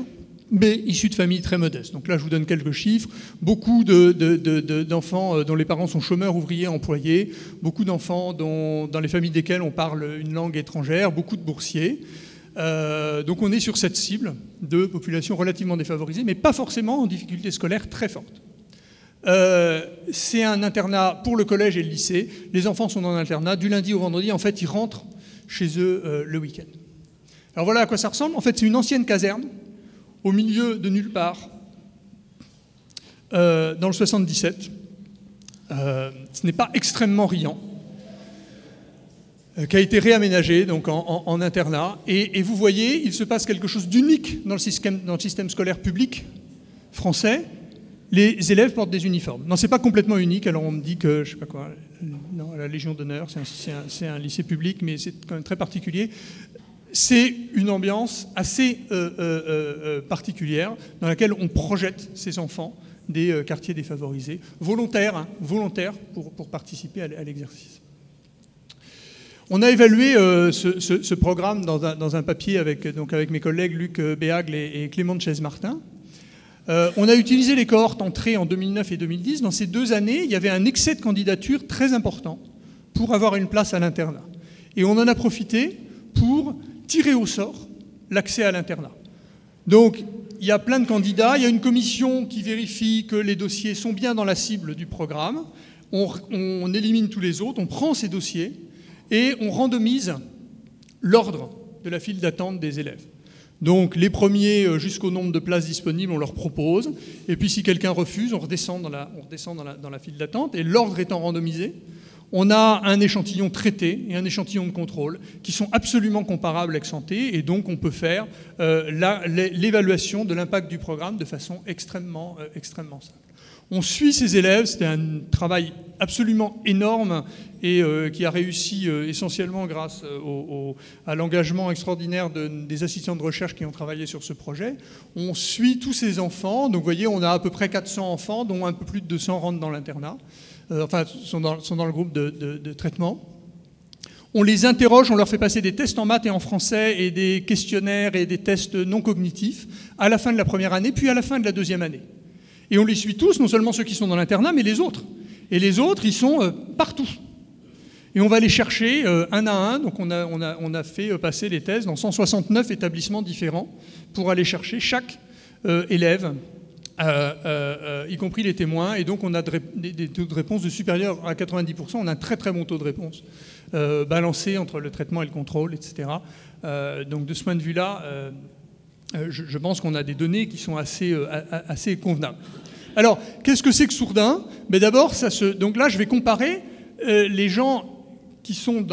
mais issus de familles très modestes. Donc là, je vous donne quelques chiffres. Beaucoup d'enfants dont les parents sont chômeurs, ouvriers, employés, beaucoup d'enfants dans les familles desquelles on parle une langue étrangère, beaucoup de boursiers. Donc on est sur cette cible de population relativement défavorisée, mais pas forcément en difficulté scolaire très forte. C'est un internat pour le collège et le lycée. Les enfants sont dans l'internat du lundi au vendredi. En fait, ils rentrent chez eux le week-end. Alors voilà à quoi ça ressemble. En fait, c'est une ancienne caserne au milieu de nulle part, dans le 77. Ce n'est pas extrêmement riant, qui a été réaménagé donc en internat. Et vous voyez, il se passe quelque chose d'unique dans le système scolaire public français. Les élèves portent des uniformes. Non, c'est pas complètement unique. Alors on me dit que, je sais pas quoi, non, la Légion d'honneur, c'est un lycée public, mais c'est quand même très particulier. C'est une ambiance assez particulière dans laquelle on projette ces enfants des quartiers défavorisés, volontaires pour participer à l'exercice. On a évalué ce programme dans un papier avec mes collègues Luc Béagle et Clément de Chaise-Martin. On a utilisé les cohortes entrées en 2009 et 2010. Dans ces 2 années, il y avait un excès de candidatures très important pour avoir une place à l'internat. Et on en a profité pour tirer au sort l'accès à l'internat. Donc, il y a plein de candidats, il y a une commission qui vérifie que les dossiers sont bien dans la cible du programme, on élimine tous les autres, on prend ces dossiers et on randomise l'ordre de la file d'attente des élèves. Donc, les premiers, jusqu'au nombre de places disponibles, on leur propose, et puis si quelqu'un refuse, on redescend dans la file d'attente, et l'ordre étant randomisé, on a un échantillon traité et un échantillon de contrôle qui sont absolument comparables ex ante, et donc on peut faire l'évaluation de l'impact du programme de façon extrêmement simple. On suit ces élèves, c'était un travail absolument énorme et qui a réussi essentiellement grâce à l'engagement extraordinaire des assistants de recherche qui ont travaillé sur ce projet. On suit tous ces enfants, donc vous voyez, on a à peu près 400 enfants, dont un peu plus de 200 rentrent dans l'internat. Sont dans le groupe de traitement. On les interroge, on leur fait passer des tests en maths et en français et des questionnaires et des tests non cognitifs à la fin de la première année, puis à la fin de la 2e année. Et on les suit tous, non seulement ceux qui sont dans l'internat, mais les autres. Et les autres, ils sont partout. Et on va les chercher un à un. Donc on a fait passer les tests dans 169 établissements différents pour aller chercher chaque élève, y compris les témoins, et donc on a des taux de réponse de supérieurs à 90%. On a un très très bon taux de réponse, balancé entre le traitement et le contrôle, etc. Donc de ce point de vue-là, je pense qu'on a des données qui sont assez convenables. Alors, qu'est-ce que c'est que Sourdin? Mais d'abord, donc là, je vais comparer les gens qui sont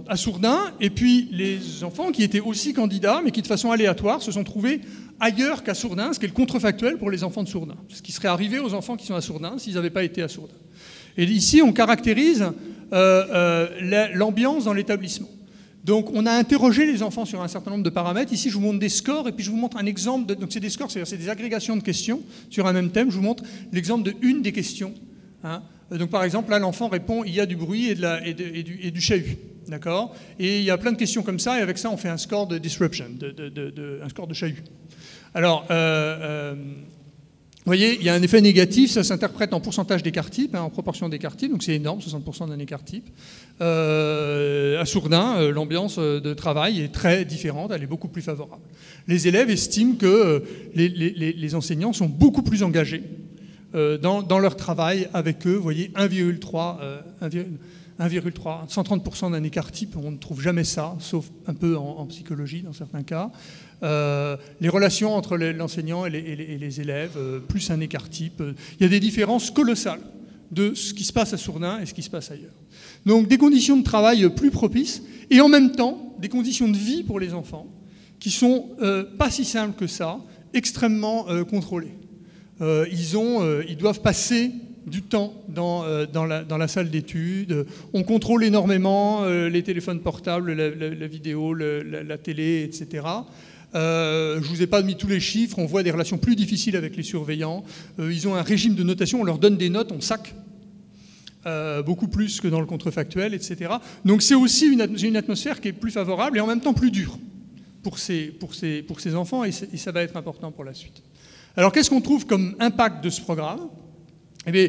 à Sourdin et puis les enfants qui étaient aussi candidats, mais qui de façon aléatoire se sont trouvés ailleurs qu'à Sourdin, ce qui est le contrefactuel pour les enfants de Sourdin. Ce qui serait arrivé aux enfants qui sont à Sourdin s'ils n'avaient pas été à Sourdin. Et ici, on caractérise l'ambiance dans l'établissement. Donc, on a interrogé les enfants sur un certain nombre de paramètres. Ici, je vous montre des scores et puis je vous montre un exemple. Donc, c'est des scores, c'est des agrégations de questions sur un même thème. Je vous montre l'exemple de une des questions. Hein. Donc, par exemple, là, l'enfant répond « il y a du bruit et du chahut ». D'accord ? Et il y a plein de questions comme ça, et avec ça, on fait un score de disruption, un score de chahut. Alors, vous voyez, il y a un effet négatif, ça s'interprète en pourcentage d'écart type, en proportion d'écart type, donc c'est énorme, 60% d'un écart type. À Sourdin, l'ambiance de travail est très différente, elle est beaucoup plus favorable. Les élèves estiment que les enseignants sont beaucoup plus engagés dans leur travail avec eux. Vous voyez, 130% d'un écart type, on ne trouve jamais ça, sauf un peu en psychologie dans certains cas. Les relations entre l'enseignant et les élèves, plus un écart type. Il y a des différences colossales de ce qui se passe à Sourdin et ce qui se passe ailleurs. Donc des conditions de travail plus propices et en même temps des conditions de vie pour les enfants qui sont pas si simples que ça, extrêmement contrôlées. Ils doivent passer du temps dans la salle d'études. On contrôle énormément les téléphones portables, la vidéo, la télé, etc. Je ne vous ai pas mis tous les chiffres. On voit des relations plus difficiles avec les surveillants. Ils ont un régime de notation. On leur donne des notes, on sac. Beaucoup plus que dans le contrefactuel, etc. Donc c'est aussi une atmosphère qui est plus favorable et en même temps plus dure. pour ces enfants et ça va être important pour la suite. Alors qu'est-ce qu'on trouve comme impact de ce programme? Eh bien,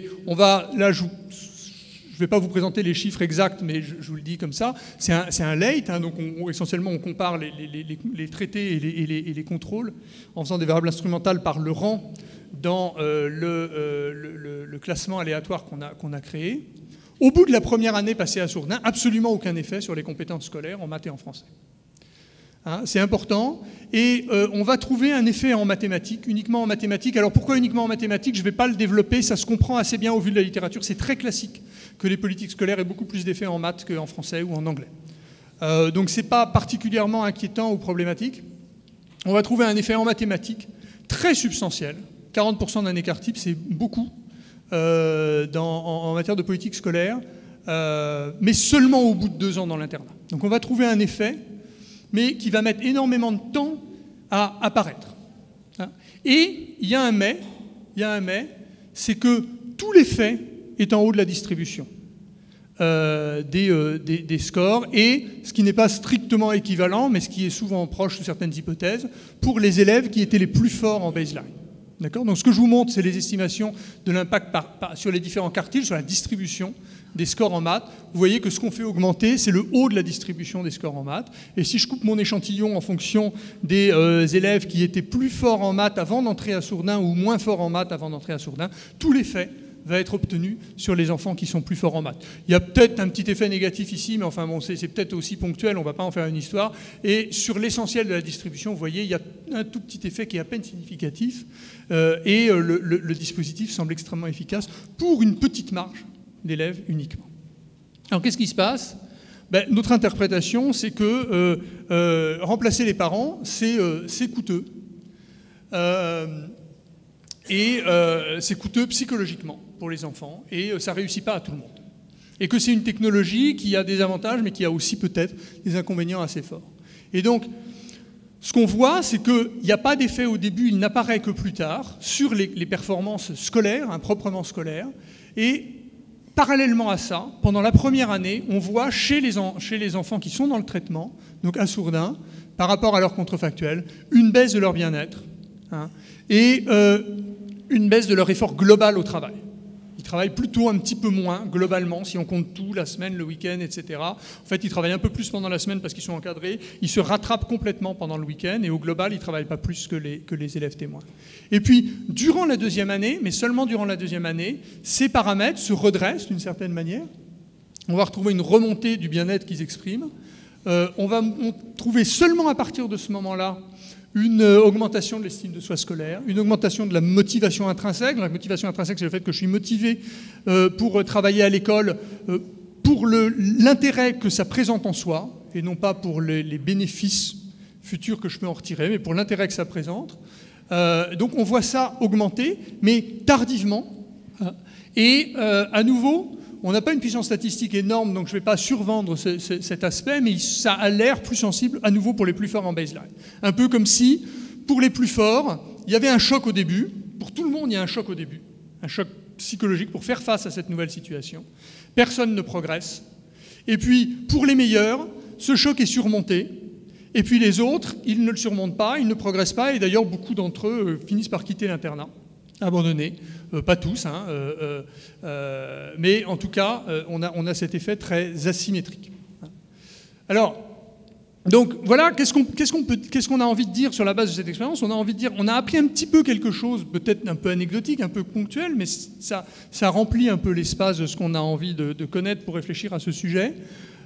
là, je ne vais pas vous présenter les chiffres exacts, mais je vous le dis comme ça. C'est un late, hein, donc essentiellement on compare les traités et les contrôles en faisant des variables instrumentales par le rang dans le classement aléatoire qu'on a créé. Au bout de la première année passée à Sourdin, absolument aucun effet sur les compétences scolaires en maths et en français. Hein, c'est important. Et on va trouver un effet en mathématiques, uniquement en mathématiques. Alors pourquoi uniquement en mathématiques? Je ne vais pas le développer, ça se comprend assez bien au vu de la littérature. C'est très classique que les politiques scolaires aient beaucoup plus d'effets en maths qu'en français ou en anglais. Donc ce n'est pas particulièrement inquiétant ou problématique. On va trouver un effet en mathématiques très substantiel. 40% d'un écart type, c'est beaucoup. En matière de politique scolaire, mais seulement au bout de 2 ans dans l'internat. Donc on va trouver un effet, mais qui va mettre énormément de temps à apparaître. Et il y a un mais, c'est que tout l'effet est en haut de la distribution des scores, et ce qui n'est pas strictement équivalent, mais ce qui est souvent proche sous certaines hypothèses, pour les élèves qui étaient les plus forts en baseline. Donc ce que je vous montre, c'est les estimations de l'impact sur les différents quartiles, sur la distribution des scores en maths. Vous voyez que ce qu'on fait augmenter, c'est le haut de la distribution des scores en maths. Et si je coupe mon échantillon en fonction des élèves qui étaient plus forts en maths avant d'entrer à Sourdin ou moins forts en maths avant d'entrer à Sourdin, tout l'effet va être obtenu sur les enfants qui sont plus forts en maths. Il y a peut-être un petit effet négatif ici, mais enfin bon, c'est peut-être aussi ponctuel, on ne va pas en faire une histoire. Et sur l'essentiel de la distribution, vous voyez, il y a un tout petit effet qui est à peine significatif, et le dispositif semble extrêmement efficace pour une petite marge d'élèves uniquement. Alors qu'est-ce qui se passe? Notre interprétation, c'est que remplacer les parents, c'est coûteux. C'est coûteux psychologiquement pour les enfants, et ça ne réussit pas à tout le monde. Et que c'est une technologie qui a des avantages, mais qui a aussi peut-être des inconvénients assez forts. Et donc, ce qu'on voit, c'est qu'il n'y a pas d'effet au début, il n'apparaît que plus tard, sur les performances scolaires, hein, proprement scolaires. Et parallèlement à ça, pendant la première année, on voit chez les enfants qui sont dans le traitement, donc à Sourdin, par rapport à leur contrefactuel, une baisse de leur bien-être, hein, et une baisse de leur effort global au travail. Ils travaillent plutôt un petit peu moins, globalement, si on compte tout, la semaine, le week-end, etc. En fait, ils travaillent un peu plus pendant la semaine parce qu'ils sont encadrés. Ils se rattrapent complètement pendant le week-end, et au global, ils ne travaillent pas plus que les élèves témoins. Et puis, durant la deuxième année, mais seulement durant la deuxième année, ces paramètres se redressent d'une certaine manière. On va retrouver une remontée du bien-être qu'ils expriment. On va trouver seulement à partir de ce moment-là une augmentation de l'estime de soi scolaire, une augmentation de la motivation intrinsèque. La motivation intrinsèque, c'est le fait que je suis motivé pour travailler à l'école, pour l'intérêt que ça présente en soi, et non pas pour les bénéfices futurs que je peux en retirer, mais pour l'intérêt que ça présente. Donc on voit ça augmenter, mais tardivement. Et à nouveau, on n'a pas une puissance statistique énorme, donc je ne vais pas survendre cet aspect, mais ça a l'air plus sensible à nouveau pour les plus forts en baseline. Un peu comme si, pour les plus forts, il y avait un choc au début. Pour tout le monde, il y a un choc au début. Un choc psychologique pour faire face à cette nouvelle situation. Personne ne progresse. Et puis, pour les meilleurs, ce choc est surmonté. Et puis les autres, ils ne le surmontent pas, ils ne progressent pas, et d'ailleurs, beaucoup d'entre eux finissent par quitter l'internat, abandonnés. Pas tous, hein, mais en tout cas, on a cet effet très asymétrique. Alors, donc voilà, qu'est-ce qu'on a envie de dire sur la base de cette expérience? On a envie de dire, on a appris un petit peu quelque chose, peut-être un peu anecdotique, un peu ponctuel, mais ça remplit un peu l'espace de ce qu'on a envie de connaître pour réfléchir à ce sujet.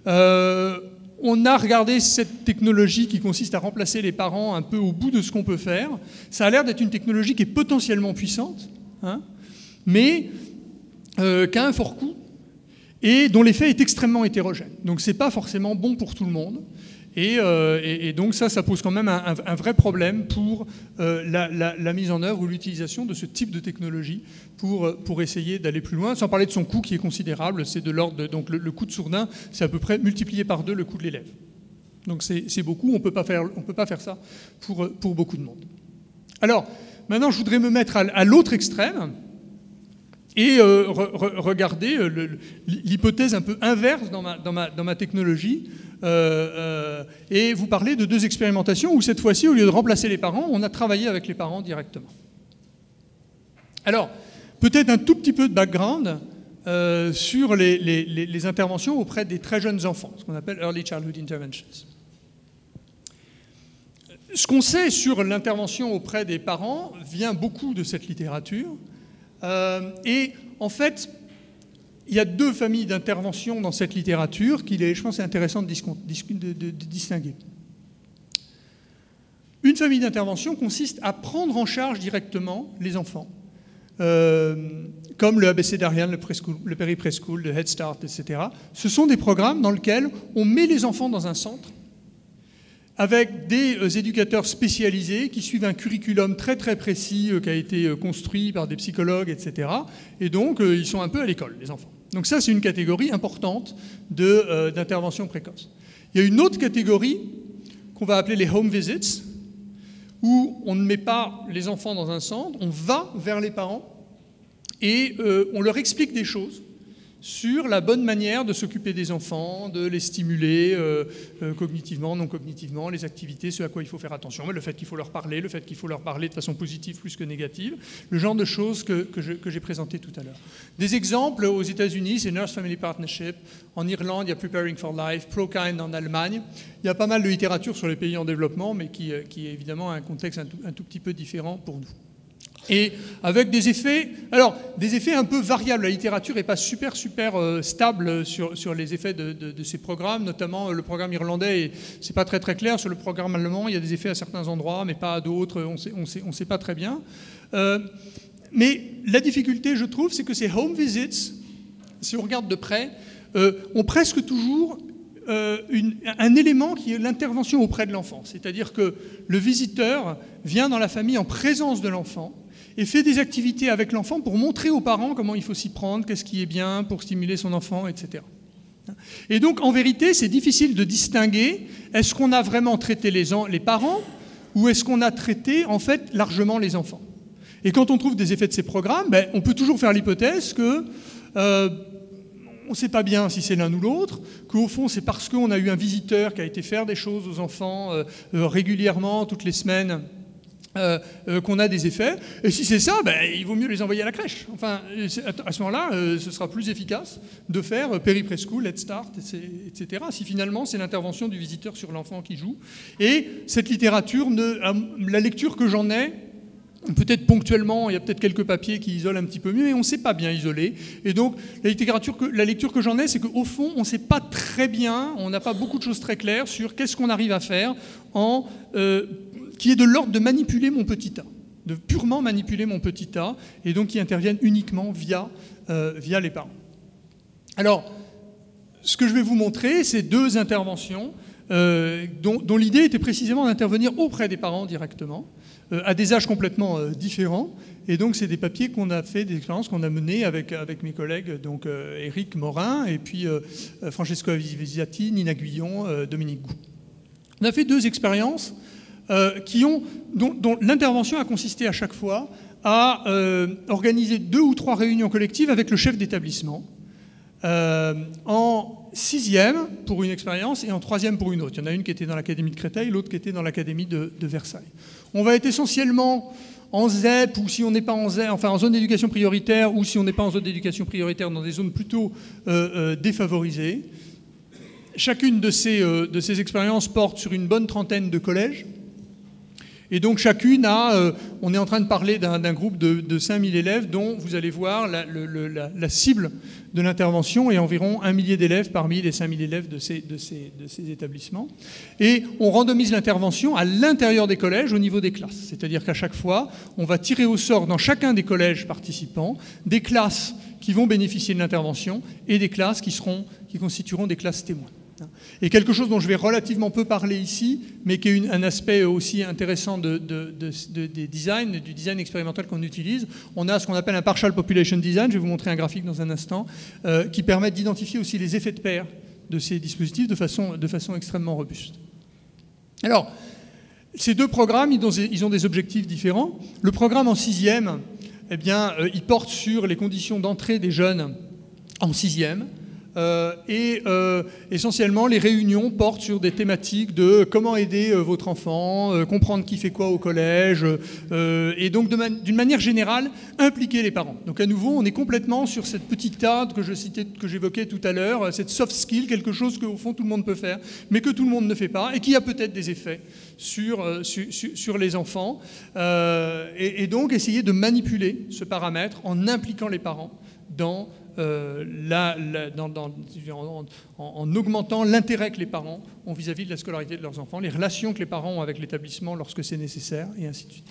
On a regardé cette technologie qui consiste à remplacer les parents un peu au bout de ce qu'on peut faire. Ça a l'air d'être une technologie qui est potentiellement puissante, hein, mais qui a un fort coût et dont l'effet est extrêmement hétérogène. Donc ce n'est pas forcément bon pour tout le monde. Et donc ça pose quand même un vrai problème pour la mise en œuvre ou l'utilisation de ce type de technologie pour essayer d'aller plus loin, sans parler de son coût qui est considérable. C'est de l'ordre de, donc le coût de Sourdin, c'est à peu près multiplié par 2 le coût de l'élève. Donc c'est beaucoup, on peut pas faire ça pour beaucoup de monde. Alors, maintenant je voudrais me mettre à l'autre extrême, et regarder l'hypothèse un peu inverse dans ma technologie, et vous parler de 2 expérimentations où cette fois-ci, au lieu de remplacer les parents, on a travaillé avec les parents directement. Alors, peut-être un tout petit peu de background sur les interventions auprès des très jeunes enfants, ce qu'on appelle Early Childhood Interventions. Ce qu'on sait sur l'intervention auprès des parents vient beaucoup de cette littérature. Et en fait, il y a 2 familles d'interventions dans cette littérature qu'il est, je pense, intéressant de distinguer. Une famille d'intervention consiste à prendre en charge directement les enfants, comme le abécédarian, le péri-preschool, le Head Start, etc. Ce sont des programmes dans lesquels on met les enfants dans un centre avec des éducateurs spécialisés qui suivent un curriculum très très précis qui a été construit par des psychologues, etc. Et donc, ils sont un peu à l'école, les enfants. Donc ça, c'est une catégorie importante d'intervention précoce. Il y a une autre catégorie qu'on va appeler les home visits, où on ne met pas les enfants dans un centre, on va vers les parents et on leur explique des choses sur la bonne manière de s'occuper des enfants, de les stimuler cognitivement, non cognitivement, les activités, ce à quoi il faut faire attention, le fait qu'il faut leur parler, le fait qu'il faut leur parler de façon positive plus que négative, le genre de choses que j'ai présenté tout à l'heure. Des exemples aux États-Unis, c'est Nurse Family Partnership, en Irlande, il y a Preparing for Life, ProKind en Allemagne. Il y a pas mal de littérature sur les pays en développement, mais qui est évidemment un contexte un tout petit peu différent pour nous. Et avec des effets, alors des effets un peu variables. La littérature n'est pas super stable sur les effets de ces programmes, notamment le programme irlandais, c'est pas très clair. Sur le programme allemand, il y a des effets à certains endroits, mais pas à d'autres, on sait pas très bien. Mais la difficulté, je trouve, c'est que ces home visits, si on regarde de près, ont presque toujours un élément qui est l'intervention auprès de l'enfant. C'est-à-dire que le visiteur vient dans la famille en présence de l'enfant et fait des activités avec l'enfant pour montrer aux parents comment il faut s'y prendre, qu'est-ce qui est bien pour stimuler son enfant, etc. Et donc, en vérité, c'est difficile de distinguer, est-ce qu'on a vraiment traité les parents ou est-ce qu'on a traité, en fait, largement les enfants? Et quand on trouve des effets de ces programmes, on peut toujours faire l'hypothèse que on ne sait pas bien si c'est l'un ou l'autre, qu'au fond, c'est parce qu'on a eu un visiteur qui a été faire des choses aux enfants régulièrement, toutes les semaines, qu'on a des effets. Et si c'est ça, il vaut mieux les envoyer à la crèche. Enfin, à ce moment-là, ce sera plus efficace de faire péri-preschool, Head Start, etc. Si finalement, c'est l'intervention du visiteur sur l'enfant qui joue. Et cette littérature, la lecture que j'en ai, peut-être ponctuellement, il y a peut-être quelques papiers qui isolent un petit peu mieux, mais on ne sait pas bien isoler. Et donc, la lecture que j'en ai, c'est qu'au fond, on ne sait pas très bien, on n'a pas beaucoup de choses très claires sur qu'est-ce qu'on arrive à faire qui est de l'ordre de manipuler mon petit a, de purement manipuler mon petit a, et donc qui interviennent uniquement via les parents. Alors, ce que je vais vous montrer, c'est 2 interventions dont l'idée était précisément d'intervenir auprès des parents directement, à des âges complètement différents. Et donc, c'est des papiers qu'on a fait, des expériences qu'on a menées avec mes collègues, donc Éric Morin et puis Francesco Avisiati, Nina Guillon, Dominique Gou. On a fait 2 expériences dont l'intervention a consisté à chaque fois à organiser 2 ou 3 réunions collectives avec le chef d'établissement, en 6e pour une expérience et en 3e pour une autre. Il y en a une qui était dans l'Académie de Créteil, l'autre qui était dans l'Académie de Versailles. On va être essentiellement en ZEP, ou si on n'est pas en ZEP, enfin en zone d'éducation prioritaire, ou si on n'est pas en zone d'éducation prioritaire, dans des zones plutôt défavorisées. Chacune de ces expériences porte sur une bonne trentaine de collèges. Et donc chacune on est en train de parler d'un groupe de 5000 élèves dont vous allez voir la cible de l'intervention est environ 1 millier d'élèves parmi les 5000 élèves de ces établissements. Et on randomise l'intervention à l'intérieur des collèges au niveau des classes. C'est-à-dire qu'à chaque fois, on va tirer au sort dans chacun des collèges participants des classes qui vont bénéficier de l'intervention et des classes qui constitueront des classes témoins. Et quelque chose dont je vais relativement peu parler ici, mais qui est un aspect aussi intéressant du design expérimental qu'on utilise, on a ce qu'on appelle un partial population design, je vais vous montrer un graphique dans un instant, qui permet d'identifier aussi les effets de pair de ces dispositifs de façon extrêmement robuste. Alors, ces 2 programmes, ils ont des objectifs différents. Le programme en 6e eh bien, il porte sur les conditions d'entrée des jeunes en 6e. Essentiellement, les réunions portent sur des thématiques de comment aider votre enfant, comprendre qui fait quoi au collège, et donc d'une manière générale, impliquer les parents. Donc à nouveau, on est complètement sur cette petite table que j'évoquais tout à l'heure, cette soft skill, quelque chose qu'au fond tout le monde peut faire, mais que tout le monde ne fait pas, et qui a peut-être des effets sur les enfants. Et donc essayer de manipuler ce paramètre en impliquant les parents en augmentant l'intérêt que les parents ont vis-à-vis de la scolarité de leurs enfants, les relations que les parents ont avec l'établissement lorsque c'est nécessaire, et ainsi de suite.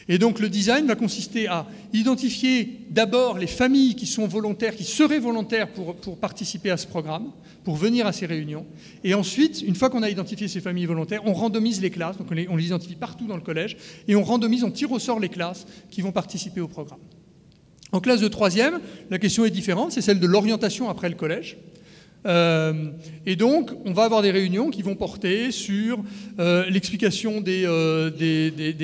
Et donc le design va consister à identifier d'abord les familles qui sont volontaires, qui seraient volontaires pour participer à ce programme, pour venir à ces réunions. Et ensuite, une fois qu'on a identifié ces familles volontaires, on randomise les classes, donc on les identifie partout dans le collège, et on tire au sort les classes qui vont participer au programme. En classe de 3e, la question est différente, c'est celle de l'orientation après le collège. Et donc, on va avoir des réunions qui vont porter sur l'explication des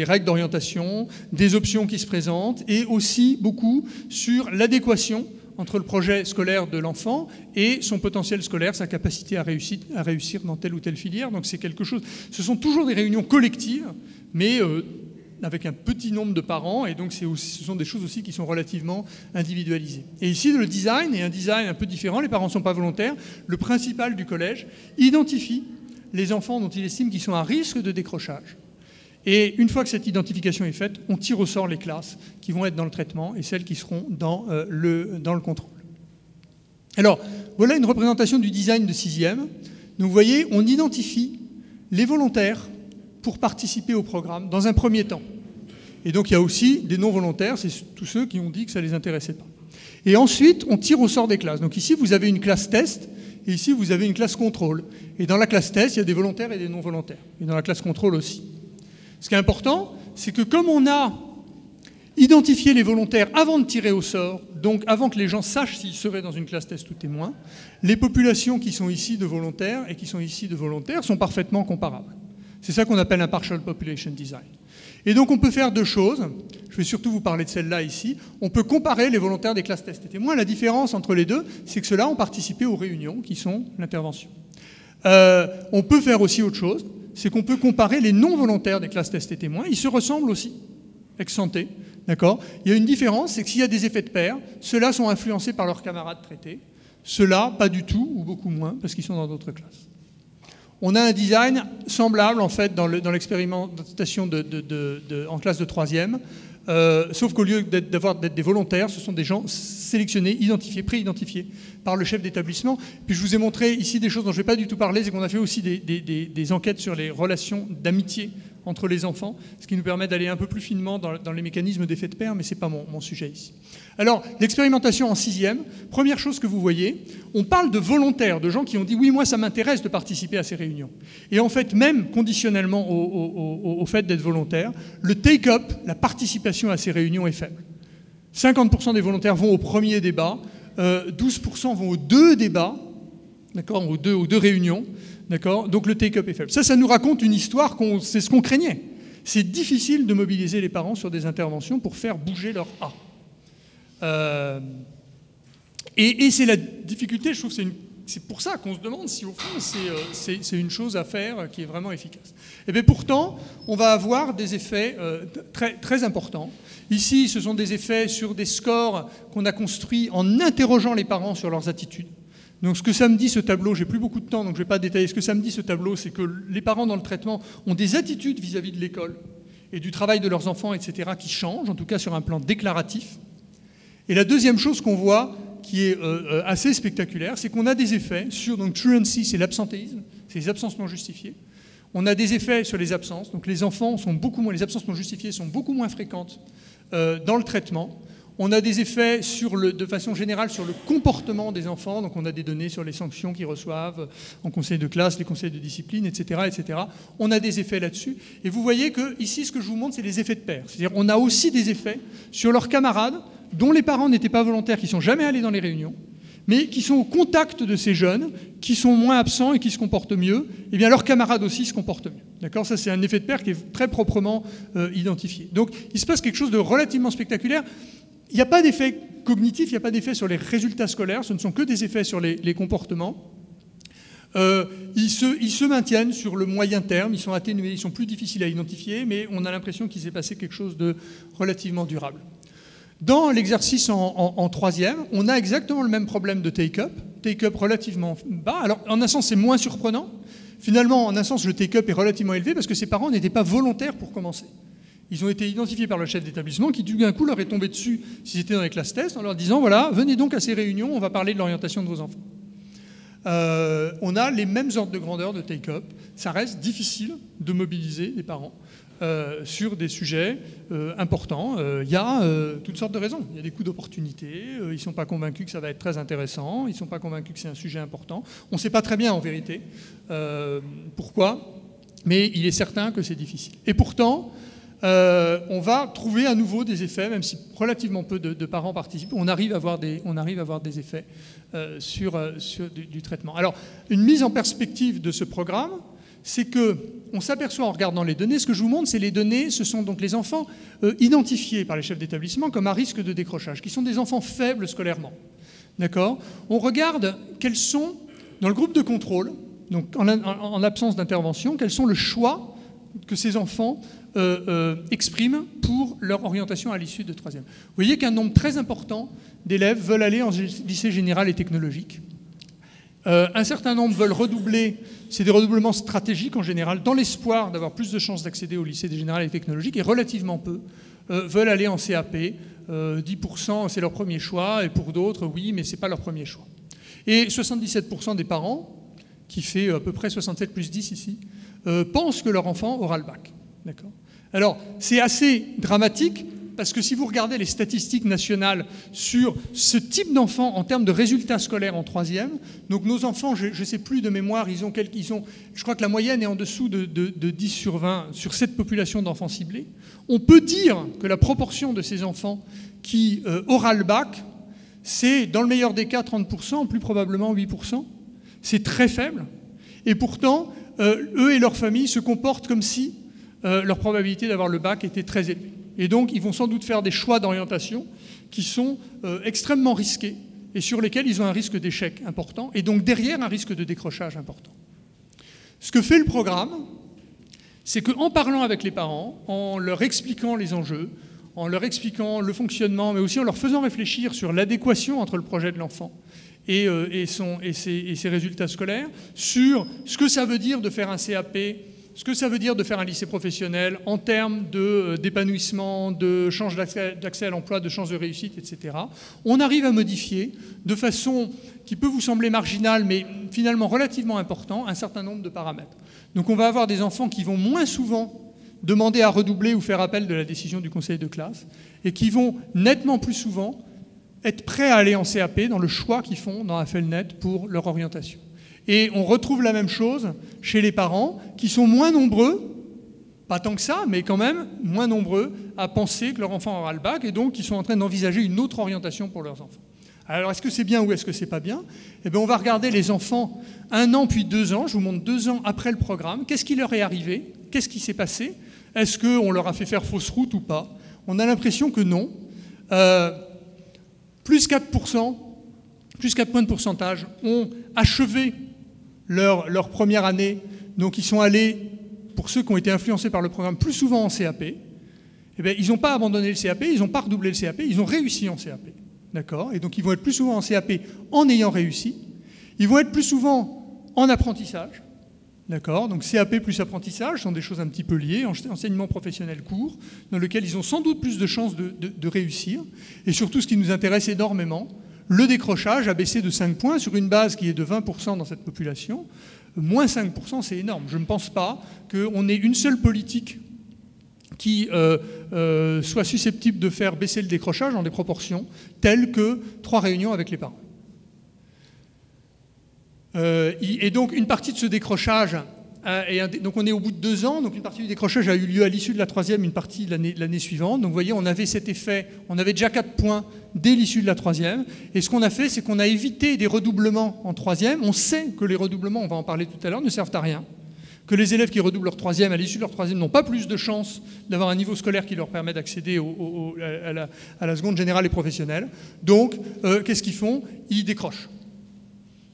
règles d'orientation, des options qui se présentent, et aussi beaucoup sur l'adéquation entre le projet scolaire de l'enfant et son potentiel scolaire, sa capacité à réussir dans telle ou telle filière. Donc c'est quelque chose. Ce sont toujours des réunions collectives, mais avec un petit nombre de parents, et donc ce sont des choses aussi qui sont relativement individualisées. Et ici, le design est un design un peu différent, les parents ne sont pas volontaires. Le principal du collège identifie les enfants dont il estime qu'ils sont à risque de décrochage. Et une fois que cette identification est faite, on tire au sort les classes qui vont être dans le traitement et celles qui seront dans le contrôle. Alors, voilà une représentation du design de 6e. Donc, vous voyez, on identifie les volontaires pour participer au programme dans un premier temps. Et donc il y a aussi des non-volontaires, c'est tous ceux qui ont dit que ça ne les intéressait pas. Et ensuite, on tire au sort des classes. Donc ici, vous avez une classe test, et ici, vous avez une classe contrôle. Et dans la classe test, il y a des volontaires et des non-volontaires. Et dans la classe contrôle aussi. Ce qui est important, c'est que comme on a identifié les volontaires avant de tirer au sort, donc avant que les gens sachent s'ils seraient dans une classe test ou témoin, les populations qui sont ici de volontaires et qui sont ici de volontaires sont parfaitement comparables. C'est ça qu'on appelle un partial population design. Et donc on peut faire deux choses. Je vais surtout vous parler de celle-là ici. On peut comparer les volontaires des classes test et témoins. La différence entre les deux, c'est que ceux-là ont participé aux réunions qui sont l'intervention. On peut faire aussi autre chose, c'est qu'on peut comparer les non-volontaires des classes test et témoins. Ils se ressemblent aussi, ex ante, d'accord ? Il y a une différence, c'est que s'il y a des effets de pair, ceux-là sont influencés par leurs camarades traités. Ceux-là, pas du tout, ou beaucoup moins, parce qu'ils sont dans d'autres classes. On a un design semblable, en fait, dans l'expérimentation en classe de 3e, sauf qu'au lieu d'être des volontaires, ce sont des gens sélectionnés, identifiés, pré-identifiés par le chef d'établissement. Puis je vous ai montré ici des choses dont je ne vais pas du tout parler, c'est qu'on a fait aussi des enquêtes sur les relations d'amitié entre les enfants, ce qui nous permet d'aller un peu plus finement dans les mécanismes d'effet de pair, mais ce n'est pas mon sujet ici. Alors, l'expérimentation en 6e, première chose que vous voyez, on parle de volontaires, de gens qui ont dit « oui, moi, ça m'intéresse de participer à ces réunions ». Et en fait, même conditionnellement au fait d'être volontaire, le take-up, la participation à ces réunions est faible. 50% des volontaires vont au premier débat, 12% vont aux 2 débats, d'accord, aux deux réunions, d'accord, donc le take-up est faible. Ça nous raconte une histoire, c'est ce qu'on craignait. C'est difficile de mobiliser les parents sur des interventions pour faire bouger leur A. Et c'est la difficulté, je trouve que c'est pour ça qu'on se demande si au fond c'est une chose à faire qui est vraiment efficace. Et bien pourtant, on va avoir des effets très, très importants. Ici, ce sont des effets sur des scores qu'on a construits en interrogeant les parents sur leurs attitudes. Donc ce que ça me dit ce tableau, j'ai plus beaucoup de temps donc je ne vais pas détailler, ce que ça me dit ce tableau, c'est que les parents dans le traitement ont des attitudes vis-à-vis de l'école et du travail de leurs enfants, etc., qui changent, en tout cas sur un plan déclaratif. Et la deuxième chose qu'on voit, qui est assez spectaculaire, c'est qu'on a des effets sur, donc truancy, c'est l'absentéisme, c'est les absences non justifiées. On a des effets sur les absences, donc les enfants sont beaucoup moins, les absences non justifiées sont beaucoup moins fréquentes dans le traitement. On a des effets de façon générale sur le comportement des enfants, donc on a des données sur les sanctions qu'ils reçoivent en conseil de classe, les conseils de discipline, etc., etc. On a des effets là-dessus. Et vous voyez que ici, ce que je vous montre, c'est les effets de pair. C'est-à-dire on a aussi des effets sur leurs camarades dont les parents n'étaient pas volontaires, qui ne sont jamais allés dans les réunions, mais qui sont au contact de ces jeunes, qui sont moins absents et qui se comportent mieux, eh bien leurs camarades aussi se comportent mieux. D'accord ? Ça, c'est un effet de pair qui est très proprement identifié. Donc, il se passe quelque chose de relativement spectaculaire. Il n'y a pas d'effet cognitif, il n'y a pas d'effet sur les résultats scolaires, ce ne sont que des effets sur les comportements. Ils se maintiennent sur le moyen terme, ils sont atténués, ils sont plus difficiles à identifier, mais on a l'impression qu'il s'est passé quelque chose de relativement durable. Dans l'exercice en troisième, on a exactement le même problème de take-up relativement bas. Alors, en un sens, c'est moins surprenant. Finalement, en un sens, le take-up est relativement élevé parce que ces parents n'étaient pas volontaires pour commencer. Ils ont été identifiés par le chef d'établissement qui, d'un coup, leur est tombé dessus s'ils étaient dans les classes tests en leur disant « Voilà, venez donc à ces réunions, on va parler de l'orientation de vos enfants. » On a les mêmes ordres de grandeur de take-up. Ça reste difficile de mobiliser les parents sur des sujets importants. Il y a toutes sortes de raisons. Il y a des coûts d'opportunité, ils ne sont pas convaincus que ça va être très intéressant, ils ne sont pas convaincus que c'est un sujet important. On ne sait pas très bien en vérité pourquoi, mais il est certain que c'est difficile. Et pourtant, on va trouver à nouveau des effets, même si relativement peu de parents participent, on arrive à avoir des effets sur du traitement. Alors, une mise en perspective de ce programme, c'est qu'on s'aperçoit en regardant les données, ce que je vous montre, c'est les données, ce sont donc les enfants identifiés par les chefs d'établissement comme à risque de décrochage, qui sont des enfants faibles scolairement. D'accord ? On regarde quels sont, dans le groupe de contrôle, donc en absence d'intervention, quels sont le choix que ces enfants expriment pour leur orientation à l'issue de troisième. Vous voyez qu'un nombre très important d'élèves veulent aller en lycée général et technologique. Un certain nombre veulent redoubler, c'est des redoublements stratégiques en général, dans l'espoir d'avoir plus de chances d'accéder au lycée général et technologique, et relativement peu veulent aller en CAP. 10% c'est leur premier choix, et pour d'autres, oui, mais ce n'est pas leur premier choix. Et 77% des parents, qui fait à peu près 67 plus 10 ici, pensent que leur enfant aura le bac. D'accord ? Alors, c'est assez dramatique, parce que si vous regardez les statistiques nationales sur ce type d'enfants en termes de résultats scolaires en troisième, donc nos enfants, je ne sais plus de mémoire, je crois que la moyenne est en dessous de 10 sur 20 sur cette population d'enfants ciblés. On peut dire que la proportion de ces enfants qui aura le bac, c'est dans le meilleur des cas 30%, plus probablement 8%. C'est très faible. Et pourtant, eux et leurs familles se comportent comme si leur probabilité d'avoir le bac était très élevée. Et donc, ils vont sans doute faire des choix d'orientation qui sont extrêmement risqués et sur lesquels ils ont un risque d'échec important et donc derrière un risque de décrochage important. Ce que fait le programme, c'est qu'en parlant avec les parents, en leur expliquant les enjeux, en leur expliquant le fonctionnement, mais aussi en leur faisant réfléchir sur l'adéquation entre le projet de l'enfant et ses résultats scolaires, sur ce que ça veut dire de faire un CAP, ce que ça veut dire de faire un lycée professionnel en termes d'épanouissement, de chances d'accès à l'emploi, de chances de réussite, etc. On arrive à modifier de façon qui peut vous sembler marginale, mais finalement relativement important, un certain nombre de paramètres. Donc on va avoir des enfants qui vont moins souvent demander à redoubler ou faire appel de la décision du conseil de classe, et qui vont nettement plus souvent être prêts à aller en CAP dans le choix qu'ils font dans AFELNet pour leur orientation. Et on retrouve la même chose chez les parents qui sont moins nombreux, pas tant que ça, mais quand même moins nombreux à penser que leur enfant aura le bac et donc qui sont en train d'envisager une autre orientation pour leurs enfants. Alors est-ce que c'est bien ou est-ce que c'est pas bien ? Eh bien on va regarder les enfants 1 an puis 2 ans, je vous montre 2 ans après le programme, qu'est-ce qui leur est arrivé ? Qu'est-ce qui s'est passé ? Est-ce qu'on leur a fait faire fausse route ou pas ? On a l'impression que non. Plus 4 points de pourcentage ont achevé leur première année, donc ils sont allés, pour ceux qui ont été influencés par le programme, plus souvent en CAP. Eh bien, ils n'ont pas abandonné le CAP, ils n'ont pas redoublé le CAP, ils ont réussi en CAP. D'accord ? Et donc ils vont être plus souvent en CAP en ayant réussi. Ils vont être plus souvent en apprentissage. D'accord ? Donc CAP plus apprentissage sont des choses un petit peu liées, enseignement professionnel court, dans lequel ils ont sans doute plus de chances de réussir. Et surtout, ce qui nous intéresse énormément, le décrochage a baissé de 5 points sur une base qui est de 20% dans cette population. Moins 5%, c'est énorme. Je ne pense pas qu'on ait une seule politique qui soit susceptible de faire baisser le décrochage dans des proportions telles que 3 réunions avec les parents. Et donc, une partie de ce décrochage Donc on est au bout de 2 ans, donc une partie du décrochage a eu lieu à l'issue de la 3e, une partie l'année suivante. Donc vous voyez, on avait cet effet, on avait déjà 4 points dès l'issue de la 3e. Et ce qu'on a fait, c'est qu'on a évité des redoublements en 3e. On sait que les redoublements, on va en parler tout à l'heure, ne servent à rien. Que les élèves qui redoublent leur 3e à l'issue de leur 3e n'ont pas plus de chances d'avoir un niveau scolaire qui leur permet d'accéder à la seconde générale et professionnelle. Donc, qu'est-ce qu'ils font? Ils décrochent.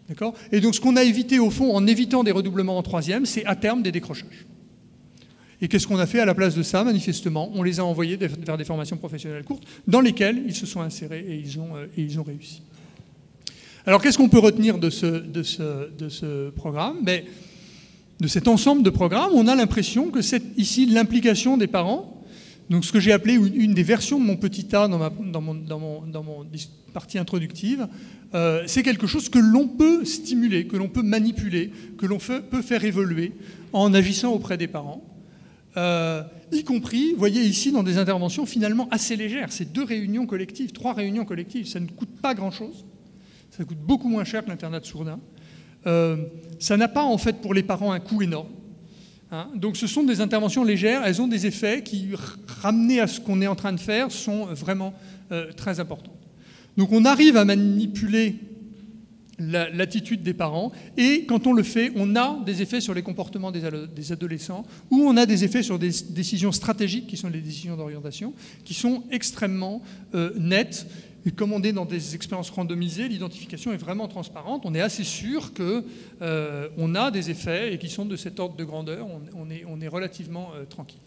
D'accord? Et donc ce qu'on a évité au fond en évitant des redoublements en 3e, c'est à terme des décrochages. Et qu'est-ce qu'on a fait à la place de ça? Manifestement, on les a envoyés vers des formations professionnelles courtes dans lesquelles ils se sont insérés et ils ont réussi. Alors qu'est-ce qu'on peut retenir de ce programme? Mais, de cet ensemble de programmes, on a l'impression que c'est ici l'implication des parents, donc ce que j'ai appelé une des versions de mon petit A dans mon partie introductive, c'est quelque chose que l'on peut stimuler, que l'on peut manipuler, que l'on peut faire évoluer en agissant auprès des parents, y compris, vous voyez ici, dans des interventions finalement assez légères. C'est 2 réunions collectives, 3 réunions collectives, ça ne coûte pas grand-chose, ça coûte beaucoup moins cher que l'internat de Sourdin. Ça n'a pas en fait pour les parents un coût énorme. Donc ce sont des interventions légères, elles ont des effets qui, ramenés à ce qu'on est en train de faire, sont vraiment très importants. Donc on arrive à manipuler l'attitude des parents et quand on le fait, on a des effets sur les comportements des adolescents ou on a des effets sur des décisions stratégiques qui sont les décisions d'orientation qui sont extrêmement nettes. Et comme on est dans des expériences randomisées, l'identification est vraiment transparente. On est assez sûr qu'on a des effets et qui sont de cet ordre de grandeur. On est relativement tranquille.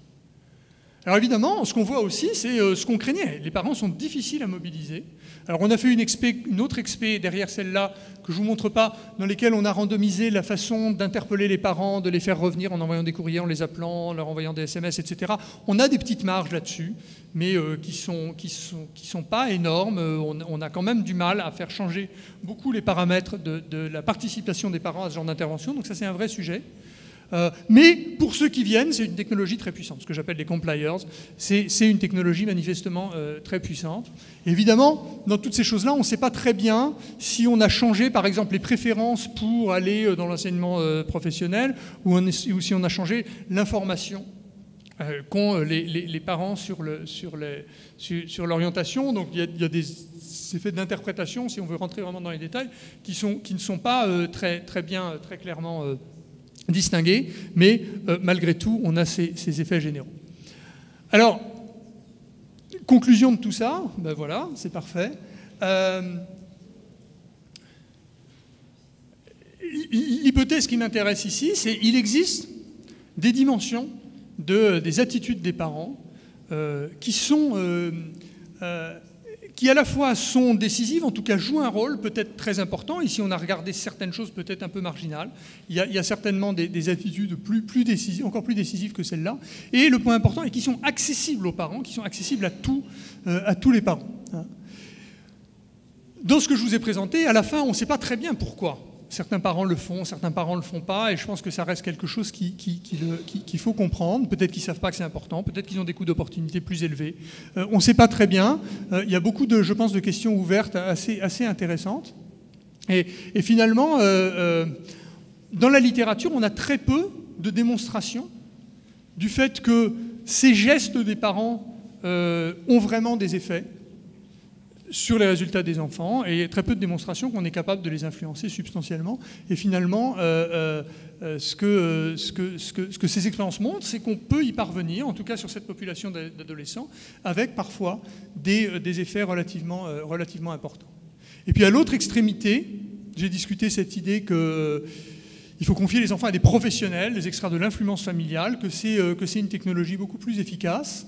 Alors évidemment, ce qu'on voit aussi, c'est ce qu'on craignait. Les parents sont difficiles à mobiliser. Alors on a fait une autre expé derrière celle-là, que je ne vous montre pas, dans lesquelles on a randomisé la façon d'interpeller les parents, de les faire revenir en envoyant des courriers, en les appelant, en leur envoyant des SMS, etc. On a des petites marges là-dessus, mais qui sont pas énormes. On a quand même du mal à faire changer beaucoup les paramètres de la participation des parents à ce genre d'intervention, donc ça c'est un vrai sujet. Mais pour ceux qui viennent, c'est une technologie très puissante. Ce que j'appelle les compliers, c'est une technologie manifestement très puissante. Évidemment, dans toutes ces choses-là, on ne sait pas très bien si on a changé, par exemple, les préférences pour aller dans l'enseignement professionnel ou si on a changé l'information qu'ont les parents sur l'orientation. Donc il y a des effets d'interprétation, si on veut rentrer vraiment dans les détails, qui ne sont pas très bien, très clairement distingués, mais malgré tout, on a ces effets généraux. Alors, conclusion de tout ça, ben voilà, c'est parfait. L'hypothèse qui m'intéresse ici, c'est qu'il existe des dimensions des attitudes des parents qui à la fois sont décisives, en tout cas jouent un rôle peut-être très important. Ici, on a regardé certaines choses peut-être un peu marginales. Il y a certainement des attitudes encore plus décisives que celles-là. Et le point important est qu'ils sont accessibles aux parents, qui sont accessibles à tous les parents. Dans ce que je vous ai présenté, à la fin, on ne sait pas très bien pourquoi. Certains parents le font, certains parents ne le font pas, et je pense que ça reste quelque chose qu'il faut comprendre. Peut-être qu'ils ne savent pas que c'est important, peut-être qu'ils ont des coûts d'opportunité plus élevés. On ne sait pas très bien. Il y a beaucoup, je pense, de questions ouvertes assez intéressantes. Et finalement, dans la littérature, on a très peu de démonstrations du fait que ces gestes des parents ont vraiment des effets sur les résultats des enfants, et très peu de démonstrations qu'on est capable de les influencer substantiellement. Et finalement, ce que ces expériences montrent, c'est qu'on peut y parvenir, en tout cas sur cette population d'adolescents, avec parfois des effets relativement importants. Et puis à l'autre extrémité, j'ai discuté cette idée qu'il faut confier les enfants à des professionnels, les extraire de l'influence familiale, que c'est une technologie beaucoup plus efficace.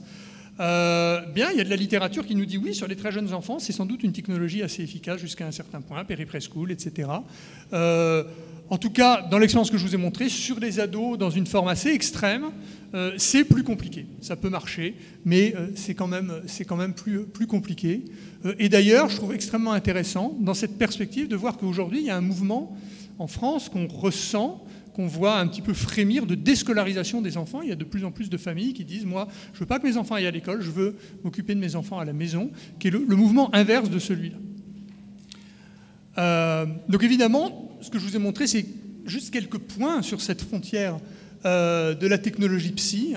Bien, il y a de la littérature qui nous dit oui, sur les très jeunes enfants, c'est sans doute une technologie assez efficace jusqu'à un certain point, péri-preschool, etc. En tout cas, dans l'expérience que je vous ai montrée, sur les ados, dans une forme assez extrême, c'est plus compliqué. Ça peut marcher, mais c'est quand même plus compliqué. Et d'ailleurs, je trouve extrêmement intéressant, dans cette perspective, de voir qu'aujourd'hui, il y a un mouvement en France qu'on ressent, qu'on voit un petit peu frémir de déscolarisation des enfants. Il y a de plus en plus de familles qui disent « Moi, je ne veux pas que mes enfants aillent à l'école, je veux m'occuper de mes enfants à la maison », qui est le mouvement inverse de celui-là. Donc évidemment, ce que je vous ai montré, c'est juste quelques points sur cette frontière de la technologie psy,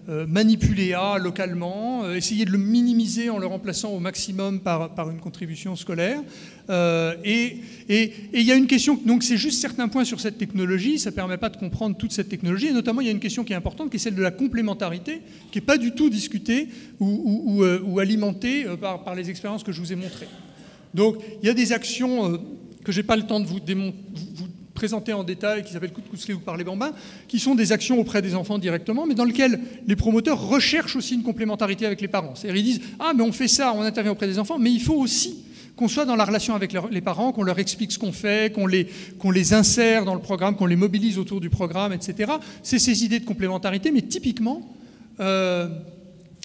manipuler A localement, essayer de le minimiser en le remplaçant au maximum par une contribution scolaire. Et il y a une question, donc c'est juste certains points sur cette technologie, ça ne permet pas de comprendre toute cette technologie, et notamment il y a une question qui est importante, qui est celle de la complémentarité, qui n'est pas du tout discutée ou alimentée par les expériences que je vous ai montrées. Donc il y a des actions que je n'ai pas le temps de vous présenter en détail, qui s'appellent coup de cousselet ou par les bambins, qui sont des actions auprès des enfants directement, mais dans lesquelles les promoteurs recherchent aussi une complémentarité avec les parents. C'est-à-dire ils disent « Ah, mais on fait ça, on intervient auprès des enfants, mais il faut aussi qu'on soit dans la relation avec les parents, qu'on leur explique ce qu'on fait, qu'on les insère dans le programme, qu'on les mobilise autour du programme, etc. » C'est ces idées de complémentarité, mais typiquement,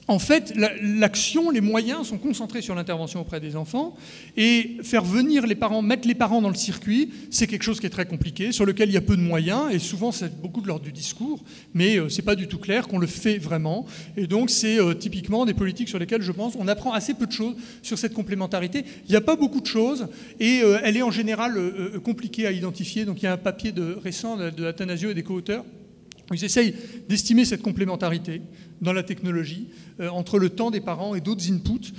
en fait, l'action, les moyens sont concentrés sur l'intervention auprès des enfants, et faire venir les parents, mettre les parents dans le circuit, c'est quelque chose qui est très compliqué, sur lequel il y a peu de moyens, et souvent c'est beaucoup de l'ordre du discours, mais c'est pas du tout clair qu'on le fait vraiment. Et donc c'est typiquement des politiques sur lesquelles je pense on apprend assez peu de choses sur cette complémentarité. Il n'y a pas beaucoup de choses, et elle est en général compliquée à identifier. Donc il y a un papier récent de Attanasio et des co-auteurs. Ils essayent d'estimer cette complémentarité dans la technologie entre le temps des parents et d'autres inputs,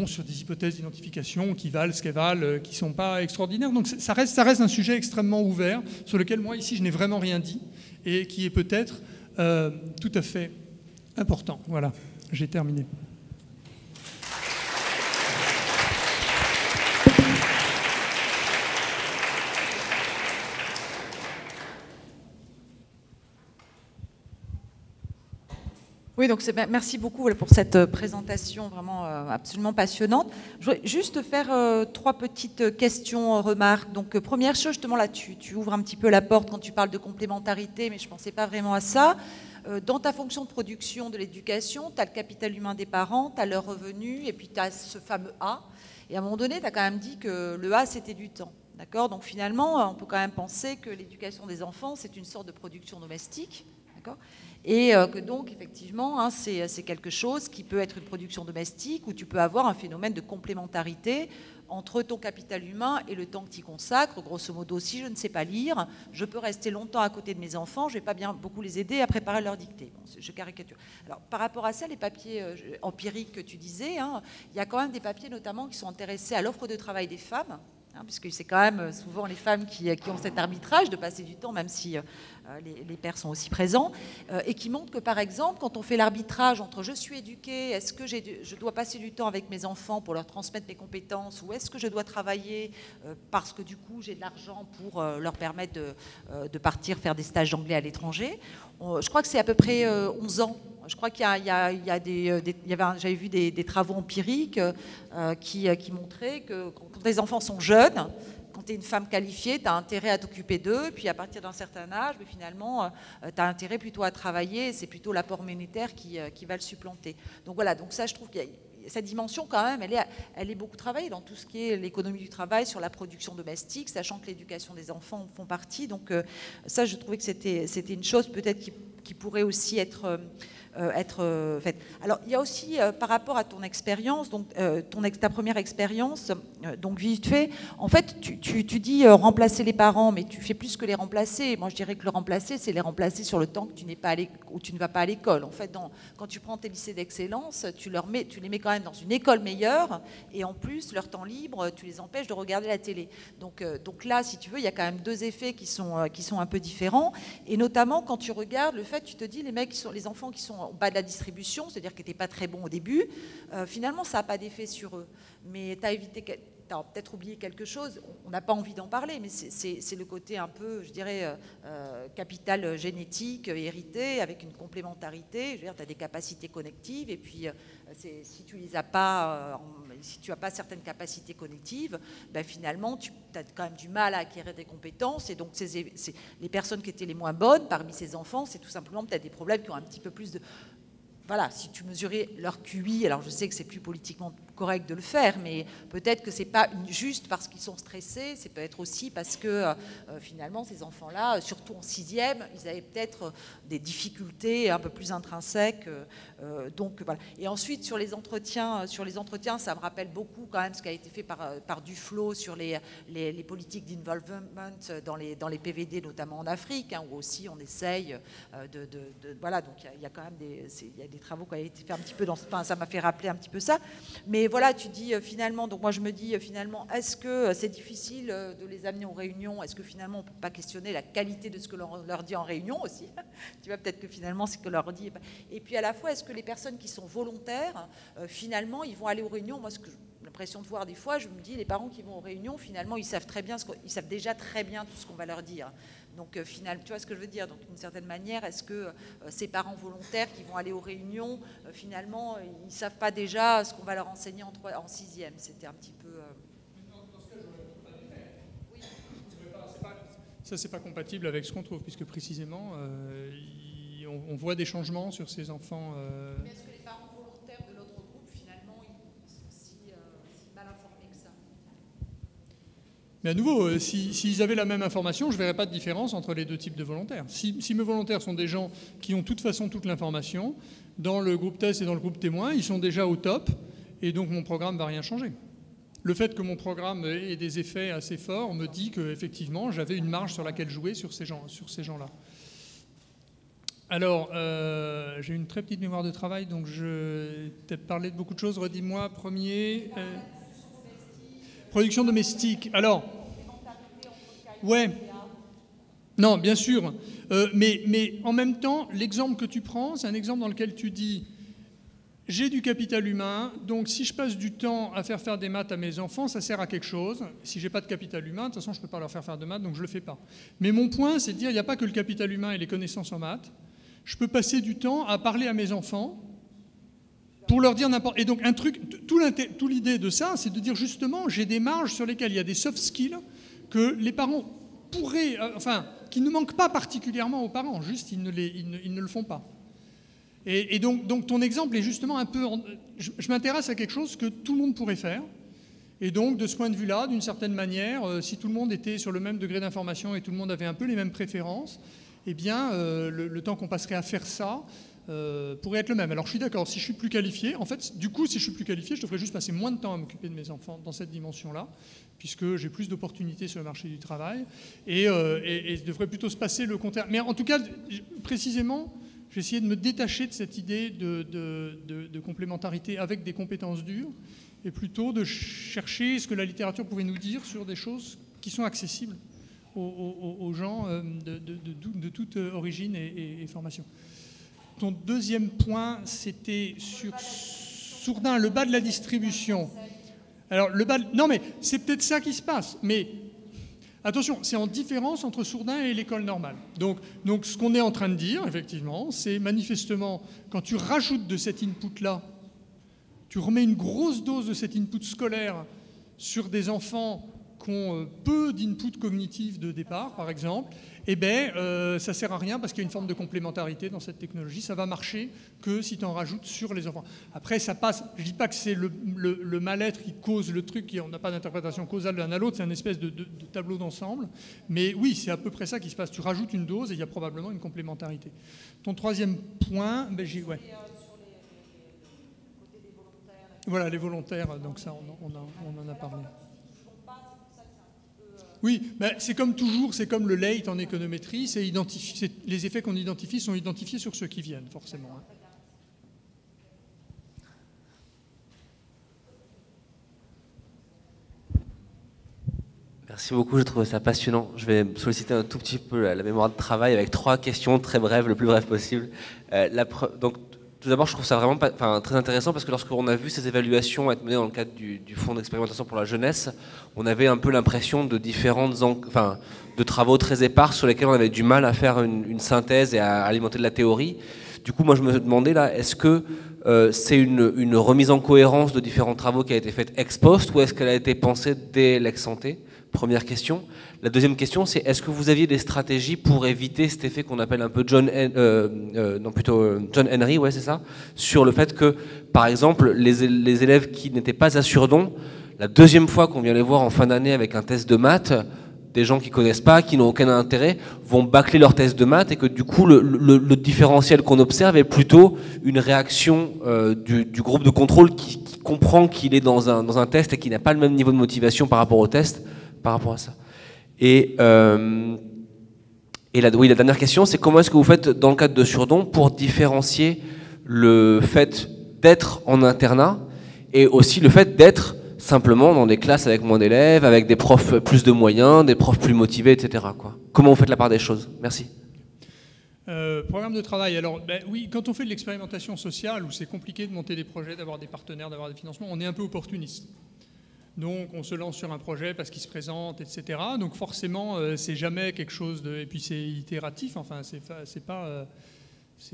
sur des hypothèses d'identification qui valent ce qu'elles valent, qui ne sont pas extraordinaires. Donc ça reste un sujet extrêmement ouvert sur lequel moi ici je n'ai vraiment rien dit et qui est peut-être tout à fait important. Voilà, j'ai terminé. Oui, donc merci beaucoup pour cette présentation vraiment absolument passionnante. Je voudrais juste faire 3 petites questions, remarques. Donc, première chose, justement, là, tu ouvres un petit peu la porte quand tu parles de complémentarité, mais je ne pensais pas vraiment à ça. Dans ta fonction de production de l'éducation, tu as le capital humain des parents, tu as leurs revenus, et puis tu as ce fameux A. Et à un moment donné, tu as quand même dit que le A, c'était du temps. D'accord ? Donc, finalement, on peut quand même penser que l'éducation des enfants, c'est une sorte de production domestique. D'accord ? Et que donc, effectivement, c'est quelque chose qui peut être une production domestique où tu peux avoir un phénomène de complémentarité entre ton capital humain et le temps que tu y consacres. Grosso modo, si je ne sais pas lire, je peux rester longtemps à côté de mes enfants, je ne vais pas bien beaucoup les aider à préparer leur dictée. Bon, je caricature. Alors, par rapport à ça, les papiers empiriques que tu disais, il y a quand même des papiers notamment qui sont intéressés à l'offre de travail des femmes, puisque c'est quand même souvent les femmes qui ont cet arbitrage de passer du temps, même si les pères sont aussi présents, et qui montrent que, par exemple, quand on fait l'arbitrage entre je suis éduquée, est-ce que je dois passer du temps avec mes enfants pour leur transmettre mes compétences, ou est-ce que je dois travailler parce que du coup j'ai de l'argent pour leur permettre de partir faire des stages d'anglais à l'étranger, je crois que c'est à peu près 11 ans. Je crois qu'il y a j'avais vu des travaux empiriques qui montraient que quand les enfants sont jeunes, quand tu es une femme qualifiée, tu as intérêt à t'occuper d'eux, puis à partir d'un certain âge, mais finalement, tu as intérêt plutôt à travailler, c'est plutôt l'apport monétaire qui va le supplanter. Donc voilà, donc ça je trouve qu'il y a cette dimension quand même, elle est beaucoup travaillée dans tout ce qui est l'économie du travail, sur la production domestique, sachant que l'éducation des enfants en font partie. Donc ça, je trouvais que c'était une chose peut-être qui pourrait aussi être faite. Alors, il y a aussi, par rapport à ton expérience, donc ta première expérience, donc vite fait, en fait, tu dis remplacer les parents, mais tu fais plus que les remplacer. Moi, je dirais que le remplacer, c'est les remplacer sur le temps que tu n'es pas où tu ne vas pas à l'école. En fait, quand tu prends tes lycées d'excellence, tu les mets quand même dans une école meilleure, et en plus, leur temps libre, tu les empêches de regarder la télé. Donc là, si tu veux, il y a quand même 2 effets qui sont un peu différents, et notamment quand tu regardes le fait, tu te dis, les enfants qui sont au bas de la distribution, c'est-à-dire qui n'étaient pas très bons au début, finalement, ça n'a pas d'effet sur eux. Mais tu as peut-être oublié quelque chose, on n'a pas envie d'en parler, mais c'est le côté un peu, je dirais, capital génétique, hérité, avec une complémentarité. Je veux dire, tu as des capacités connectives, et puis si tu les as pas, si tu n'as pas certaines capacités connectives, ben finalement, tu as quand même du mal à acquérir des compétences, et donc les personnes qui étaient les moins bonnes parmi ces enfants, c'est tout simplement peut-être des problèmes qui ont un petit peu plus de... Voilà, si tu mesurais leur QI, alors je sais que c'est plus politiquement correct de le faire, mais peut-être que c'est pas juste parce qu'ils sont stressés, c'est peut-être aussi parce que finalement ces enfants-là, surtout en 6e, ils avaient peut-être des difficultés un peu plus intrinsèques. Donc voilà. Et ensuite sur les entretiens, ça me rappelle beaucoup quand même ce qui a été fait par Duflo sur les politiques d'involvement dans les PVD, notamment en Afrique, hein, où aussi on essaye voilà. Donc il y a quand même des travaux qui ont été faits un petit peu dans ce sens. Ça m'a fait rappeler un petit peu ça. Mais voilà, tu dis finalement, donc moi je me dis finalement, est-ce que c'est difficile de les amener aux réunions? Est-ce que finalement on ne peut pas questionner la qualité de ce que l'on leur dit en réunion aussi? Tu vois, peut-être que finalement c'est que leur dit. Et puis à la fois, est-ce que les personnes qui sont volontaires, finalement, ils vont aller aux réunions? Moi, l'impression de voir des fois, je me dis, les parents qui vont aux réunions, finalement, ils savent déjà très bien tout ce qu'on va leur dire. Donc, finalement, tu vois ce que je veux dire? Donc, d'une certaine manière, est-ce que ces parents volontaires qui vont aller aux réunions, finalement, ils ne savent pas déjà ce qu'on va leur enseigner en 6e? C'était un petit peu... Dans ce cas, j'aurais pas dû faire. Oui. Ça, c'est pas compatible avec ce qu'on trouve, puisque précisément, on voit des changements sur ces enfants. Mais est-ce que les parents volontaires de l'autre groupe, finalement, ils sont si mal informés que ça? Mais à nouveau, s'ils avaient la même information, je ne verrais pas de différence entre les deux types de volontaires. Si mes volontaires sont des gens qui ont de toute façon toute l'information, dans le groupe test et dans le groupe témoin, ils sont déjà au top, et donc mon programme ne va rien changer. Le fait que mon programme ait des effets assez forts me dit qu'effectivement, j'avais une marge sur laquelle jouer sur ces gens-là. Alors, j'ai une très petite mémoire de travail, donc je t'ai parlé de beaucoup de choses. Redis-moi, premier... Production domestique. Alors, ouais, non, bien sûr, mais en même temps, l'exemple que tu prends, c'est un exemple dans lequel tu dis, j'ai du capital humain, donc si je passe du temps à faire des maths à mes enfants, ça sert à quelque chose. Si j'ai pas de capital humain, de toute façon, je ne peux pas leur faire de maths, donc je le fais pas. Mais mon point, c'est de dire, il n'y a pas que le capital humain et les connaissances en maths. Je peux passer du temps à parler à mes enfants pour leur dire n'importe... Et donc, tout l'idée de ça, c'est de dire justement, j'ai des marges sur lesquelles il y a des soft skills que les parents pourraient... Enfin, qui ne manquent pas particulièrement aux parents, juste ils ne le font pas. Et donc, ton exemple est justement un peu... Je m'intéresse à quelque chose que tout le monde pourrait faire. Et donc, de ce point de vue-là, d'une certaine manière, si tout le monde était sur le même degré d'information et tout le monde avait un peu les mêmes préférences, eh bien, le temps qu'on passerait à faire ça pourrait être le même. Alors, je suis d'accord, si je suis plus qualifié, en fait, du coup, si je suis plus qualifié, je devrais juste passer moins de temps à m'occuper de mes enfants dans cette dimension-là, puisque j'ai plus d'opportunités sur le marché du travail, et je devrais plutôt se passer le contraire. Mais en tout cas, précisément, j'ai essayé de me détacher de cette idée de complémentarité avec des compétences dures, et plutôt de chercher ce que la littérature pouvait nous dire sur des choses qui sont accessibles aux gens de toute origine et formation. Ton deuxième point, c'était sur Sourdin, le bas de la distribution. Alors, non, mais c'est peut-être ça qui se passe. Mais attention, c'est en différence entre Sourdin et l'école normale. Donc, ce qu'on est en train de dire, effectivement, c'est manifestement, quand tu rajoutes de cet input-là, tu remets une grosse dose de cet input scolaire sur des enfants qui ont peu d'input cognitif de départ, par exemple, eh bien, ça ne sert à rien parce qu'il y a une forme de complémentarité dans cette technologie. Ça va marcher que si tu en rajoutes sur les enfants. Après, ça passe. Je ne dis pas que c'est le mal-être qui cause le truc, on n'a pas d'interprétation causale l'un à l'autre, c'est une espèce de tableau d'ensemble. Mais oui, c'est à peu près ça qui se passe. Tu rajoutes une dose et il y a probablement une complémentarité. Ton troisième point, ouais. Voilà, les volontaires, donc ça, on en a parlé. Oui, ben c'est comme toujours, c'est comme le late en économétrie, les effets qu'on identifie sont identifiés sur ceux qui viennent, forcément. Merci beaucoup, je trouve ça passionnant. Je vais solliciter un tout petit peu la mémoire de travail avec 3 questions très brèves, le plus bref possible. Donc, tout d'abord, je trouve ça vraiment très intéressant parce que lorsqu'on a vu ces évaluations être menées dans le cadre du fonds d'expérimentation pour la jeunesse, on avait un peu l'impression de de travaux très épars sur lesquels on avait du mal à faire une synthèse et à alimenter de la théorie. Du coup, moi, je me demandais là, est-ce que c'est une remise en cohérence de différents travaux qui a été faite ex post ou est-ce qu'elle a été pensée dès l'ex ante première question. La deuxième question, c'est est-ce que vous aviez des stratégies pour éviter cet effet qu'on appelle un peu John Henry, ouais, c'est ça, sur le fait que, par exemple, les élèves qui n'étaient pas à Surdon, la deuxième fois qu'on vient les voir en fin d'année avec un test de maths, des gens qui connaissent pas, qui n'ont aucun intérêt, vont bâcler leur test de maths et que du coup le différentiel qu'on observe est plutôt une réaction du groupe de contrôle qui comprend qu'il est dans un test et qui n'a pas le même niveau de motivation par rapport au test, par rapport à ça. Et la dernière question, c'est comment est-ce que vous faites dans le cadre de Surdon pour différencier le fait d'être en internat et aussi le fait d'être simplement dans des classes avec moins d'élèves, avec des profs plus de moyens, des profs plus motivés, etc. quoi. Comment vous faites la part des choses? Merci. Programme de travail. Alors, oui, quand on fait de l'expérimentation sociale, où c'est compliqué de monter des projets, d'avoir des partenaires, d'avoir des financements, on est un peu opportuniste. Donc, on se lance sur un projet parce qu'il se présente, etc. Donc, forcément, c'est jamais quelque chose de... Et puis, c'est itératif. Enfin, c'est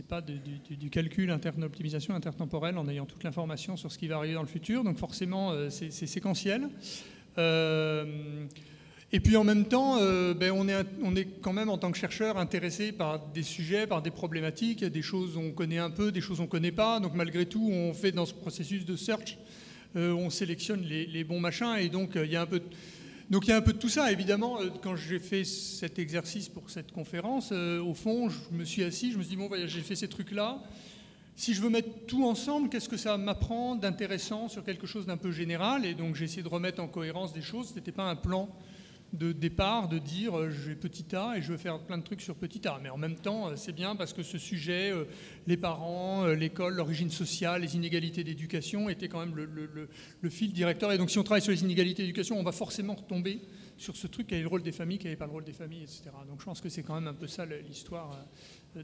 pas du calcul interne, optimisation intertemporelle en ayant toute l'information sur ce qui va arriver dans le futur. Donc forcément, c'est séquentiel. Et puis en même temps, on est quand même en tant que chercheur intéressé par des sujets, par des problématiques, des choses on connaît un peu, des choses on ne connaît pas. Donc malgré tout, on fait dans ce processus de search, on sélectionne les bons machins et donc il y a un peu... Donc il y a un peu de tout ça, évidemment. Quand j'ai fait cet exercice pour cette conférence, au fond, je me suis assis, je me suis dit, bon, voilà, j'ai fait ces trucs-là. Si je veux mettre tout ensemble, qu'est-ce que ça m'apprend d'intéressant sur quelque chose d'un peu général? Et donc j'ai essayé de remettre en cohérence des choses. Ce n'était pas un plan de départ de dire j'ai petit a et je veux faire plein de trucs sur petit a. Mais en même temps, c'est bien parce que ce sujet, les parents, l'école, l'origine sociale, les inégalités d'éducation étaient quand même le fil directeur. Et donc si on travaille sur les inégalités d'éducation, on va forcément retomber sur ce truc, quel est le rôle des familles, quel n'est pas le rôle des familles, etc. Donc je pense que c'est quand même un peu ça l'histoire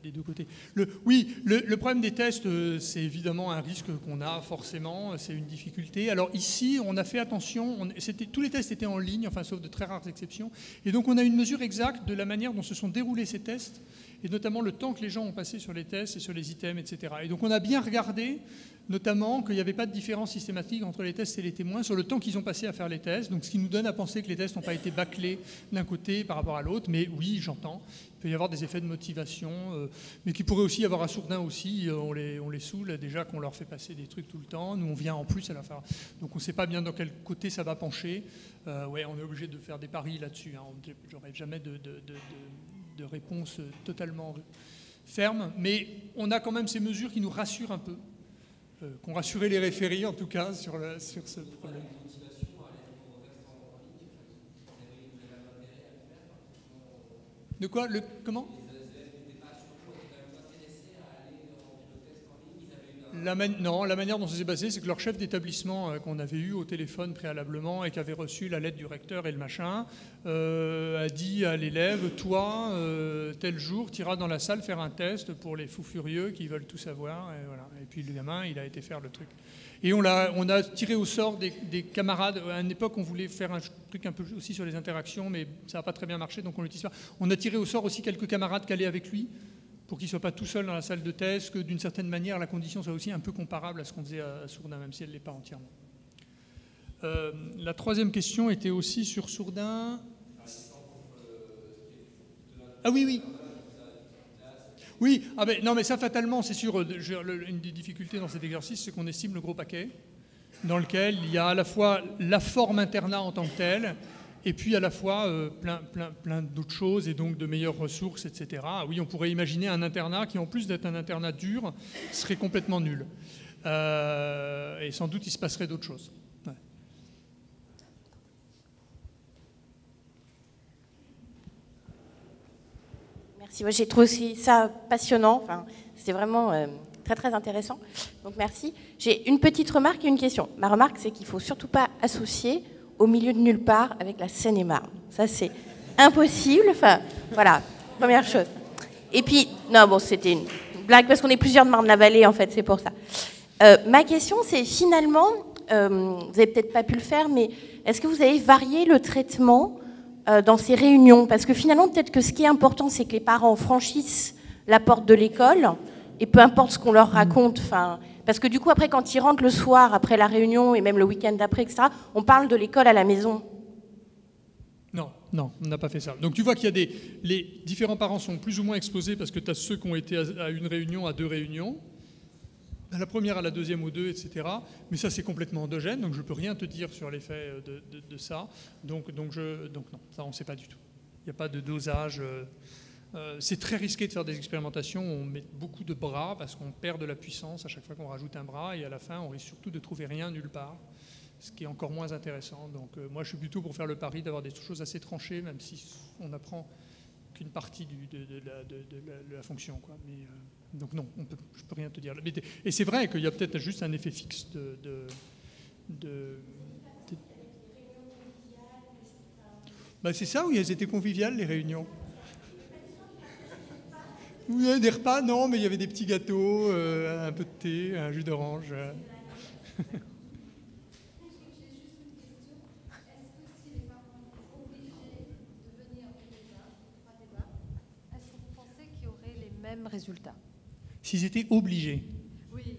des deux côtés. Le problème des tests, c'est évidemment un risque qu'on a forcément, c'est une difficulté. Alors ici, on a fait attention, tous les tests étaient en ligne, enfin sauf de très rares exceptions, et donc on a une mesure exacte de la manière dont se sont déroulés ces tests, et notamment le temps que les gens ont passé sur les tests et sur les items, etc. Et donc on a bien regardé, notamment, qu'il n'y avait pas de différence systématique entre les tests et les témoins sur le temps qu'ils ont passé à faire les tests, donc ce qui nous donne à penser que les tests n'ont pas été bâclés d'un côté par rapport à l'autre, mais oui, j'entends, il peut y avoir des effets de motivation, mais qui pourraient aussi y avoir à Sourdin aussi, on les saoule déjà qu'on leur fait passer des trucs tout le temps, nous on vient en plus à leur faire, donc on ne sait pas bien dans quel côté ça va pencher, ouais, on est obligé de faire des paris là-dessus, hein. J'aurais jamais de réponse totalement ferme, mais on a quand même ces mesures qui nous rassurent un peu, qu'ont rassuré les référés en tout cas sur ce problème. De quoi? Comment? Non, la manière dont ça s'est passé, c'est que leur chef d'établissement qu'on avait eu au téléphone préalablement et qui avait reçu la lettre du recteur et le machin, a dit à l'élève, toi, tel jour, tu iras dans la salle faire un test pour les fous furieux qui veulent tout savoir. Et, voilà. Et puis le gamin, il a été faire le truc. Et on a tiré au sort des camarades. À une époque, on voulait faire un truc un peu aussi sur les interactions, mais ça n'a pas très bien marché, donc on l'utilise pas. On a tiré au sort aussi quelques camarades qui allaient avec lui, pour qu'il ne soit pas tout seul dans la salle de test, que d'une certaine manière, la condition soit aussi un peu comparable à ce qu'on faisait à Sourdin, même si elle ne l'est pas entièrement. La troisième question était aussi sur Sourdin. Ah oui, oui. Oui, non, mais ça, fatalement, c'est sûr, une des difficultés dans cet exercice, c'est qu'on estime le gros paquet, dans lequel il y a à la fois la forme internat en tant que telle, et puis à la fois plein d'autres choses, et donc de meilleures ressources, etc. Oui, on pourrait imaginer un internat qui, en plus d'être un internat dur, serait complètement nul. Et sans doute, il se passerait d'autres choses. Ouais. Merci, moi j'ai trouvé aussi ça passionnant, enfin, c'était vraiment très très intéressant, donc merci. J'ai une petite remarque et une question. Ma remarque, c'est qu'il ne faut surtout pas associer au milieu de nulle part avec la Seine-et-Marne. Ça, c'est impossible. Enfin, voilà, première chose. Et puis, non, bon, c'était une blague, parce qu'on est plusieurs de Marne-la-Vallée, en fait, c'est pour ça. Ma question, c'est finalement, vous n'avez peut-être pas pu le faire, mais est-ce que vous avez varié le traitement dans ces réunions? Parce que finalement, peut-être que ce qui est important, c'est que les parents franchissent la porte de l'école, et peu importe ce qu'on leur raconte, enfin... Parce que du coup, après, quand ils rentrent le soir, après la réunion, et même le week-end d'après, etc., on parle de l'école à la maison. Non, on n'a pas fait ça. Donc tu vois qu'il y a les différents parents sont plus ou moins exposés parce que tu as ceux qui ont été à une réunion, à 2 réunions, à la première, à la deuxième ou 2, etc. Mais ça, c'est complètement endogène, donc je ne peux rien te dire sur l'effet de ça. Donc non, ça, on ne sait pas du tout. Il n'y a pas de dosage. C'est très risqué de faire des expérimentations où on met beaucoup de bras parce qu'on perd de la puissance à chaque fois qu'on rajoute un bras et à la fin, on risque surtout de trouver rien nulle part, ce qui est encore moins intéressant. Donc moi, je suis plutôt pour faire le pari d'avoir des choses assez tranchées, même si on n'apprend qu'une partie de la fonction, quoi. Mais, donc non, je ne peux rien te dire. Et c'est vrai qu'il y a peut-être juste un effet fixe Bah, c'est ça, oui, elles étaient conviviales, les réunions. Oui, des repas, non, mais il y avait des petits gâteaux, un peu de thé, un jus d'orange. Résultats. S'ils étaient obligés. Oui.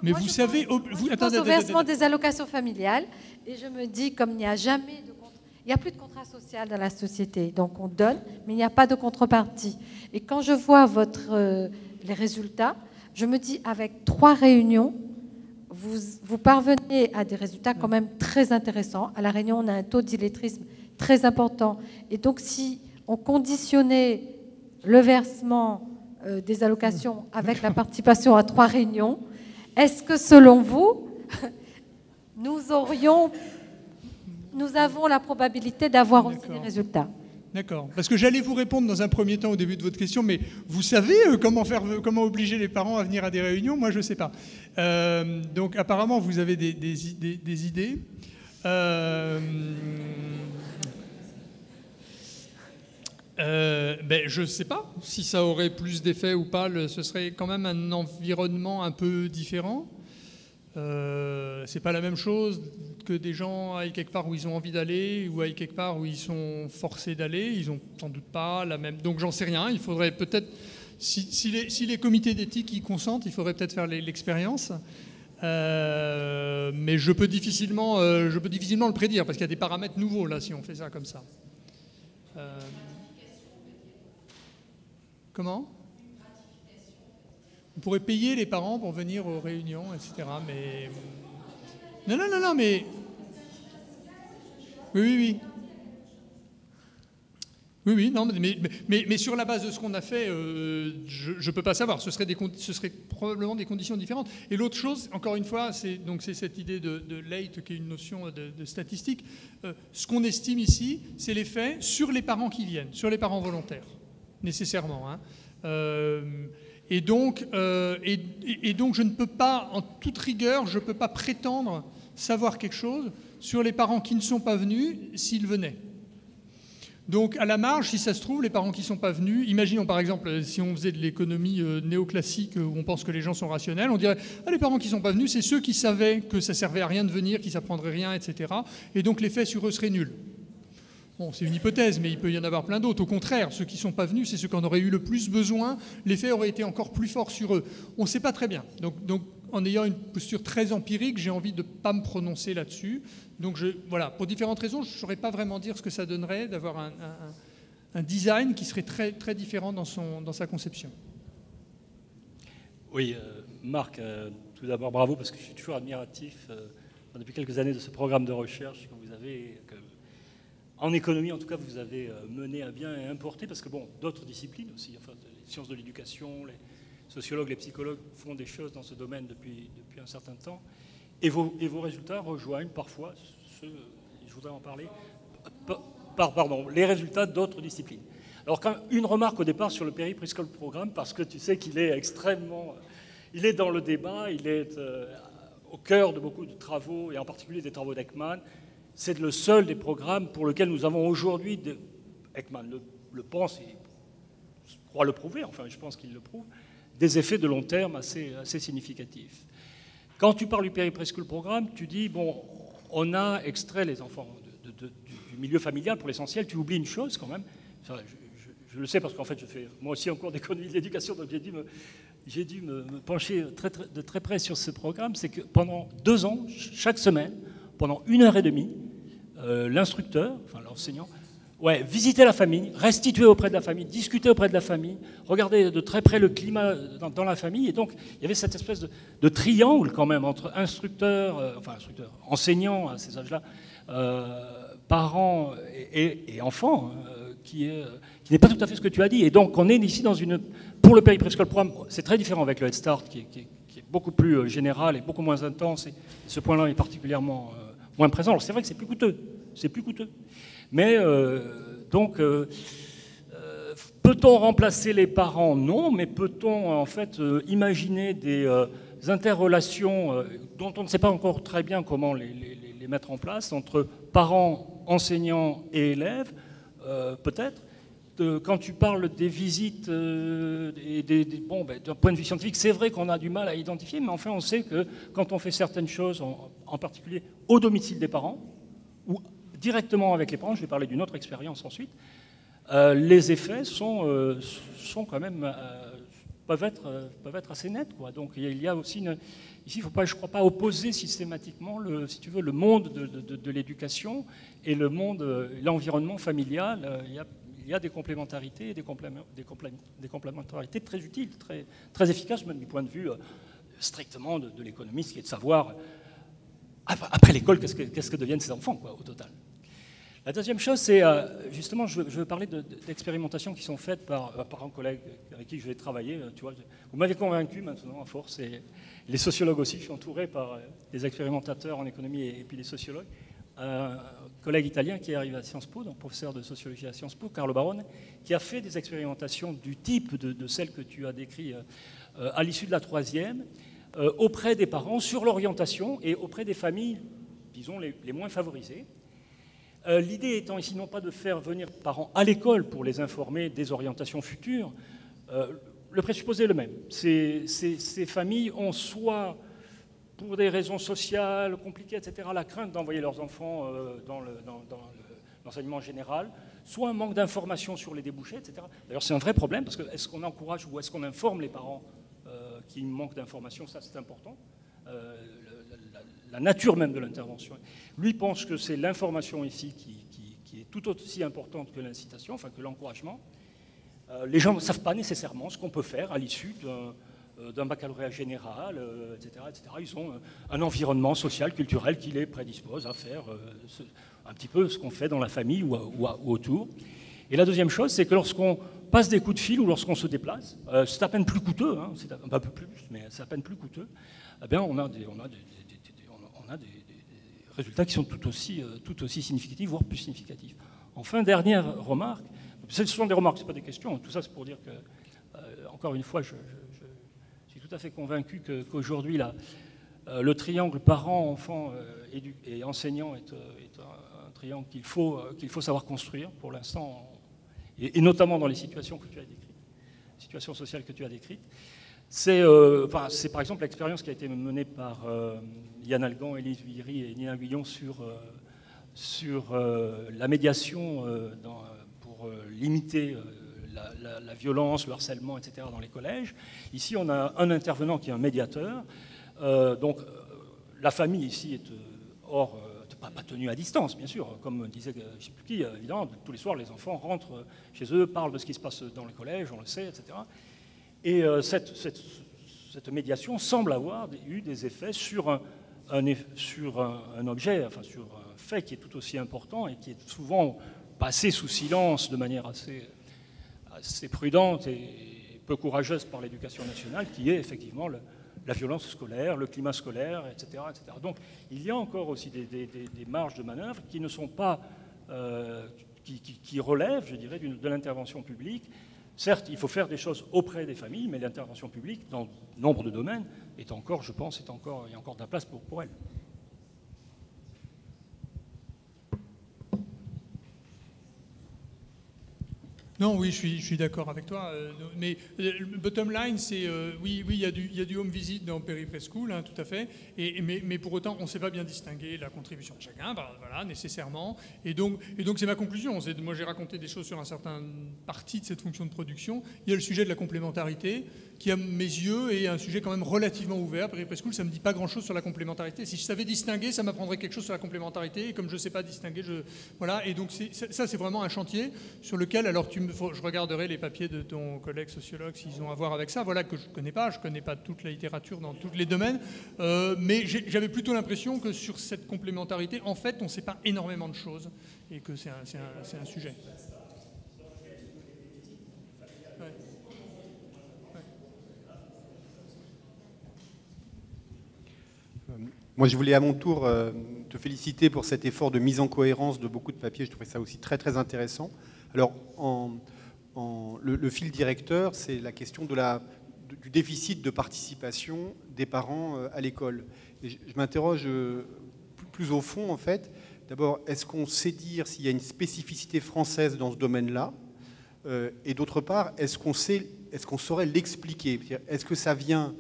Mais moi, vous savez... Je pense au versement des allocations familiales et je me dis, comme il n'y a jamais de il n'y a plus de contrat social dans la société, donc on donne, mais il n'y a pas de contrepartie. Et quand je vois les résultats, je me dis, avec 3 réunions, vous parvenez à des résultats quand même très intéressants. À La Réunion, on a un taux d'illettrisme très important. Et donc, si on conditionnait le versement des allocations avec la participation à 3 réunions, est-ce que, selon vous, nous avons la probabilité d'avoir aussi des résultats? D'accord. Parce que j'allais vous répondre dans un premier temps au début de votre question, mais vous savez comment obliger les parents à venir à des réunions? Moi, je ne sais pas. Donc, apparemment, vous avez des idées. Je ne sais pas si ça aurait plus d'effet ou pas. Ce serait quand même un environnement un peu différent. C'est pas la même chose que des gens aillent quelque part où ils ont envie d'aller ou aillent quelque part où ils sont forcés d'aller. Ils n'ont sans doute pas la même... Donc j'en sais rien. Il faudrait peut-être... Si les comités d'éthique y consentent, il faudrait peut-être faire l'expérience. Mais je peux difficilement le prédire parce qu'il y a des paramètres nouveaux là si on fait ça comme ça. Comment ? On pourrait payer les parents pour venir aux réunions, etc. Mais... Non, mais... Oui. Oui, non, mais sur la base de ce qu'on a fait, je ne peux pas savoir. Ce serait probablement des conditions différentes. Et l'autre chose, encore une fois, c'est cette idée de late, qui est une notion de statistique. Ce qu'on estime ici, c'est l'effet sur les parents qui viennent, sur les parents volontaires, nécessairement. Hein. Et donc, je ne peux pas, en toute rigueur, je ne peux pas prétendre savoir quelque chose sur les parents qui ne sont pas venus s'ils venaient. Donc, à la marge, si ça se trouve, les parents qui ne sont pas venus, imaginons par exemple, si on faisait de l'économie néoclassique où on pense que les gens sont rationnels, on dirait les parents qui ne sont pas venus, c'est ceux qui savaient que ça ne servait à rien de venir, qu'ils n'apprendraient rien, etc. Et donc, l'effet sur eux serait nul. Bon, c'est une hypothèse, mais il peut y en avoir plein d'autres. Au contraire, ceux qui ne sont pas venus, c'est ceux qui en auraient eu le plus besoin. L'effet aurait été encore plus fort sur eux. On ne sait pas très bien. Donc, en ayant une posture très empirique, j'ai envie de ne pas me prononcer là-dessus. Donc, voilà, pour différentes raisons, je ne saurais pas vraiment dire ce que ça donnerait d'avoir un design qui serait très, très différent dans sa conception. Oui, Marc, tout d'abord, bravo, parce que je suis toujours admiratif depuis quelques années de ce programme de recherche que vous avez... En économie, en tout cas, vous avez mené à bien et importé, parce que bon, d'autres disciplines aussi, enfin, les sciences de l'éducation, les sociologues, les psychologues font des choses dans ce domaine depuis un certain temps, et vos résultats rejoignent parfois je voudrais en parler, les résultats d'autres disciplines. Alors, une remarque au départ sur le Péri-Preschool Programme, parce que tu sais qu'il est il est dans le débat, il est au cœur de beaucoup de travaux, et en particulier des travaux d'Ekman. C'est le seul des programmes pour lequel nous avons aujourd'hui, Ekman le pense et croit le prouver, enfin je pense qu'il le prouve, des effets de long terme assez significatifs. Quand tu parles du Péri-Preschool Programme, tu dis, bon, on a extrait les enfants du milieu familial pour l'essentiel, tu oublies une chose quand même, je le sais parce qu'en fait je fais moi aussi en cours d'économie de l'éducation, donc j'ai dû me pencher de très près sur ce programme, c'est que pendant 2 ans, chaque semaine, pendant 1h30, l'instructeur, enfin l'enseignant, Ouais, visiter la famille, restituer auprès de la famille, discuter auprès de la famille, regarder de très près le climat dans la famille. Et donc, il y avait cette espèce de triangle quand même entre enseignants à ces âges-là, parents et enfants, qui n'est pas tout à fait ce que tu as dit. Et donc, on est ici pour le péri-préscolaire programme, c'est très différent avec le Head Start, qui est beaucoup plus général et beaucoup moins intense. Et ce point-là est particulièrement moins présent. Alors, c'est vrai que c'est plus coûteux. Mais peut-on remplacer les parents? Non, mais peut-on en fait imaginer des interrelations dont on ne sait pas encore très bien comment les mettre en place entre parents, enseignants et élèves? Peut-être. Quand tu parles des visites d'un point de vue scientifique, c'est vrai qu'on a du mal à identifier, mais enfin on sait que quand on fait certaines choses, en particulier au domicile des parents, ou directement avec les parents, je vais parler d'une autre expérience ensuite, les effets sont quand même, peuvent être assez nets, quoi. Donc il y a aussi ici, il ne faut pas, je crois pas, opposer systématiquement, si tu veux, le monde de l'éducation et l'environnement familial. Il y a des complémentarités et des complémentarités très utiles, très, très efficaces, même du point de vue strictement de l'économiste, qui est de savoir, après l'école, qu'est-ce que deviennent ces enfants, quoi, au total. La deuxième chose, c'est justement, je veux parler d'expérimentations qui sont faites par un collègue avec qui je vais travailler. Tu vois, vous m'avez convaincu maintenant, à force, et les sociologues aussi. Je suis entouré par des expérimentateurs en économie et puis les sociologues. Un collègue italien qui est arrivé à Sciences Po, donc professeur de sociologie à Sciences Po, Carlo Barone, qui a fait des expérimentations du type de celles que tu as décrites à l'issue de la troisième, auprès des parents, sur l'orientation et auprès des familles, disons, les moins favorisées. L'idée étant ici non pas de faire venir les parents à l'école pour les informer des orientations futures, le présupposé est le même. Ces familles ont soit, pour des raisons sociales compliquées, etc., la crainte d'envoyer leurs enfants dans l'enseignement général, soit un manque d'informations sur les débouchés, etc. D'ailleurs, c'est un vrai problème, parce que est-ce qu'on encourage ou est-ce qu'on informe les parents qui manquent d'informations? Ça, c'est important. La nature même de l'intervention. Lui pense que c'est l'information ici qui est tout aussi importante que l'incitation, enfin que l'encouragement. Les gens ne savent pas nécessairement ce qu'on peut faire à l'issue d'un baccalauréat général, etc., etc. Ils ont un environnement social, culturel qui les prédispose à faire un petit peu ce qu'on fait dans la famille ou autour. Et la deuxième chose, c'est que lorsqu'on passe des coups de fil ou lorsqu'on se déplace, c'est à peine plus coûteux, hein, c'est un peu plus, mais c'est à peine plus coûteux, eh bien on a des résultats qui sont tout aussi significatifs, voire plus significatifs. Enfin, dernière remarque, ce sont des remarques, ce ne sont pas des questions, tout ça c'est pour dire que, encore une fois, je suis tout à fait convaincu qu'aujourd'hui, le triangle parents, enfants et enseignants est un triangle qu'il faut savoir construire pour l'instant, et notamment dans les situations que tu as décrites, situations sociales que tu as décrites. C'est par exemple l'expérience qui a été menée par Yann Algan, Élise Villery et Nina Guillon sur la médiation pour limiter la violence, le harcèlement, etc. dans les collèges. Ici, on a un intervenant qui est un médiateur. Donc, la famille ici est pas tenue à distance, bien sûr. Comme disait, je ne sais plus qui, évidemment, tous les soirs, les enfants rentrent chez eux, parlent de ce qui se passe dans le collège, on le sait, etc. Et cette médiation semble avoir eu des effets sur un objet, enfin sur un fait qui est tout aussi important et qui est souvent passé sous silence de manière assez prudente et peu courageuse par l'éducation nationale, qui est effectivement la violence scolaire, le climat scolaire, etc., etc. Donc il y a encore aussi des marges de manœuvre qui ne sont pas, qui relèvent, je dirais, de l'intervention publique. Certes, il faut faire des choses auprès des familles, mais l'intervention publique, dans nombre de domaines, est encore, je pense, il y a encore de la place pour elle. Non, oui, je suis d'accord avec toi. Mais le bottom line, c'est oui, il y a du home visit dans Perry Preschool, hein, tout à fait. Mais pour autant, on ne sait pas bien distinguer la contribution de chacun, voilà, nécessairement. Et donc c'est ma conclusion. Moi, j'ai raconté des choses sur un certain partie de cette fonction de production. Il y a le sujet de la complémentarité, qui, à mes yeux, est un sujet quand même relativement ouvert. Perry Preschool, ça ne me dit pas grand-chose sur la complémentarité. Si je savais distinguer, ça m'apprendrait quelque chose sur la complémentarité. Et comme je ne sais pas distinguer, voilà. Et donc ça, c'est vraiment un chantier sur lequel, alors je regarderai les papiers de ton collègue sociologue s'ils ont à voir avec ça, voilà, que je ne connais pas. Je ne connais pas toute la littérature dans tous les domaines. Mais j'avais plutôt l'impression que sur cette complémentarité, en fait, on ne sait pas énormément de choses et que c'est un sujet. Ouais. Moi, je voulais à mon tour te féliciter pour cet effort de mise en cohérence de beaucoup de papiers. Je trouvais ça aussi très, très intéressant. Alors, le fil directeur, c'est la question du déficit de participation des parents à l'école. Et je m'interroge plus au fond, en fait. D'abord, est-ce qu'on sait dire s'il y a une spécificité française dans ce domaine-là? Et d'autre part, est-ce qu'on saurait l'expliquer? Est-ce que ça vient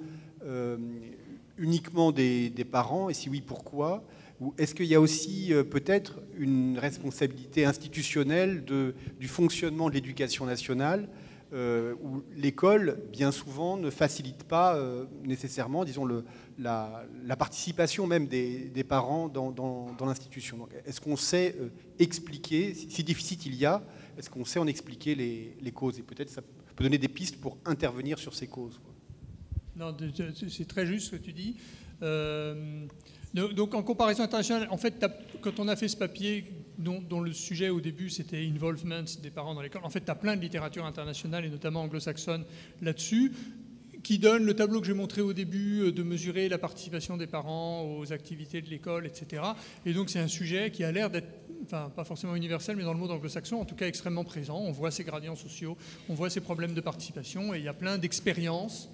uniquement des parents, et si oui, pourquoi? Ou est-ce qu'il y a aussi peut-être une responsabilité institutionnelle du fonctionnement de l'éducation nationale, où l'école, bien souvent, ne facilite pas nécessairement, disons, la participation même des parents dans l'institution? Donc, est-ce qu'on sait expliquer, si déficit il y a, est-ce qu'on sait en expliquer les causes? Et peut-être ça peut donner des pistes pour intervenir sur ces causes, quoi. Non, c'est très juste ce que tu dis. Donc en comparaison internationale, en fait, quand on a fait ce papier dont le sujet au début c'était involvement des parents dans l'école, en fait tu as plein de littérature internationale et notamment anglo-saxonne là-dessus, qui donne le tableau que j'ai montré au début de mesurer la participation des parents aux activités de l'école, etc. Et donc c'est un sujet qui a l'air d'être, enfin pas forcément universel, mais dans le monde anglo-saxon, en tout cas extrêmement présent. On voit ces gradients sociaux, on voit ces problèmes de participation, et il y a plein d'expériences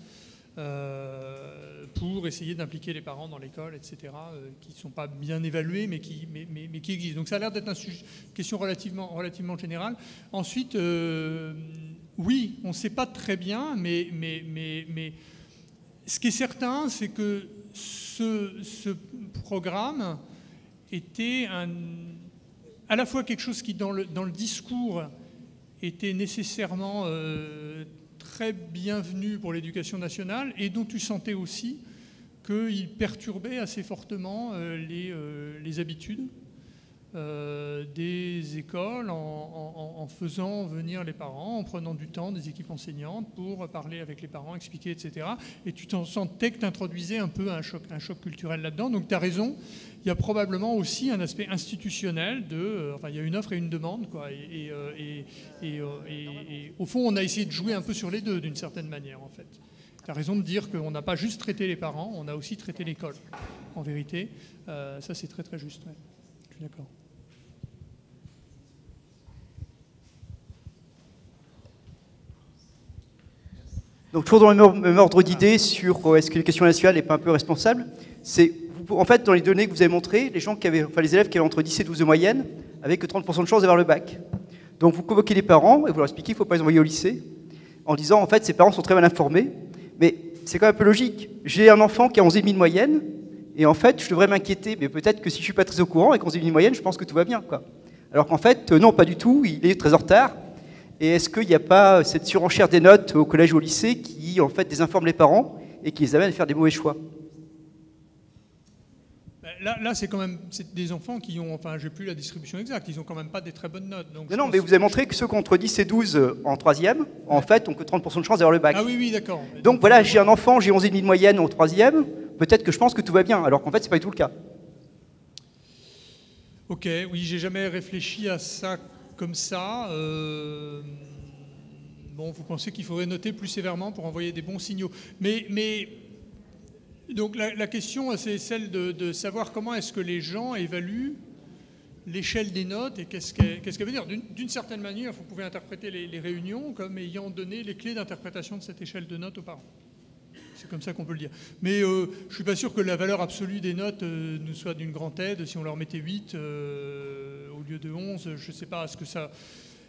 pour essayer d'impliquer les parents dans l'école, etc., qui ne sont pas bien évalués, mais qui existent. Donc ça a l'air d'être une question relativement générale. Ensuite, oui, on ne sait pas très bien, mais ce qui est certain, c'est que ce programme était à la fois quelque chose qui, dans le discours, était nécessairement très bienvenu pour l'éducation nationale et dont tu sentais aussi qu'il perturbait assez fortement les habitudes des écoles en faisant venir les parents, en prenant du temps des équipes enseignantes pour parler avec les parents, expliquer, etc. Et tu t'en sentais que tu introduisais un peu un choc culturel là-dedans. Donc tu as raison, il y a probablement aussi un aspect institutionnel enfin il y a une offre et une demande, quoi. Et au fond, on a essayé de jouer un peu sur les deux d'une certaine manière, en fait. Tu as raison de dire qu'on n'a pas juste traité les parents, on a aussi traité l'école, en vérité. Ça, c'est très très juste, ouais. Je suis d'accord. Donc toujours dans le même ordre d'idées sur est-ce que l'éducation nationale n'est pas un peu responsable, c'est en fait dans les données que vous avez montrées, les élèves qui avaient entre 10 et 12 de moyenne avaient que 30% de chance d'avoir le bac. Donc vous convoquez les parents et vous leur expliquez qu'il ne faut pas les envoyer au lycée en disant en fait ces parents sont très mal informés, mais c'est quand même un peu logique. J'ai un enfant qui a 11,5 de moyenne et en fait je devrais m'inquiéter, mais peut-être que si je ne suis pas très au courant et 11,5 de moyenne, je pense que tout va bien, quoi. Alors qu'en fait non, pas du tout, il est très en retard. Et est-ce qu'il n'y a pas cette surenchère des notes au collège ou au lycée qui, en fait, désinforme les parents et qui les amène à faire des mauvais choix? Là, c'est quand même des enfants qui ont, enfin, j'ai plus la distribution exacte, ils n'ont quand même pas des très bonnes notes. Donc non, mais vous avez montré que ceux qui ont entre 10 et 12 en troisième, en fait, ont que 30% de chance d'avoir le bac. Ah oui, d'accord. Donc voilà, j'ai un enfant, j'ai 11,5 de moyenne en troisième, peut-être que je pense que tout va bien, alors qu'en fait, c'est pas du tout le cas. Ok, oui, j'ai jamais réfléchi à ça comme ça. Bon, vous pensez qu'il faudrait noter plus sévèrement pour envoyer des bons signaux. Mais donc la question, c'est celle de savoir comment est-ce que les gens évaluent l'échelle des notes et qu'est-ce qu'elle veut dire. D'une certaine manière, vous pouvez interpréter les réunions comme ayant donné les clés d'interprétation de cette échelle de notes aux parents. C'est comme ça qu'on peut le dire. Mais je ne suis pas sûr que la valeur absolue des notes nous soit d'une grande aide. Si on leur mettait 8 au lieu de 11, je ne sais pas ce que ça...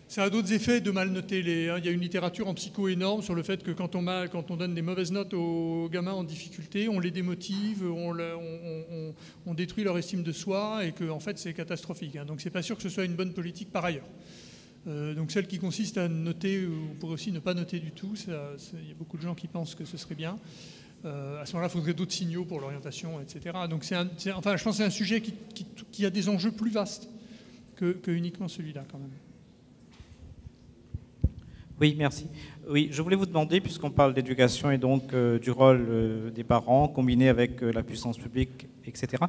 Ça a d'autres effets de mal noter les. Il y a une littérature en psycho énorme sur le fait que quand on donne des mauvaises notes aux gamins en difficulté, on les démotive, on détruit leur estime de soi et que en fait c'est catastrophique. Donc c'est pas sûr que ce soit une bonne politique par ailleurs. Donc celle qui consiste à noter, ou on pourrait aussi ne pas noter du tout, il y a beaucoup de gens qui pensent que ce serait bien. À ce moment-là, il faudrait d'autres signaux pour l'orientation, etc. Donc enfin, je pense que c'est un sujet qui a des enjeux plus vastes que uniquement celui-là quand même. Oui, merci. Oui, je voulais vous demander, puisqu'on parle d'éducation et donc du rôle des parents combiné avec la puissance publique, etc.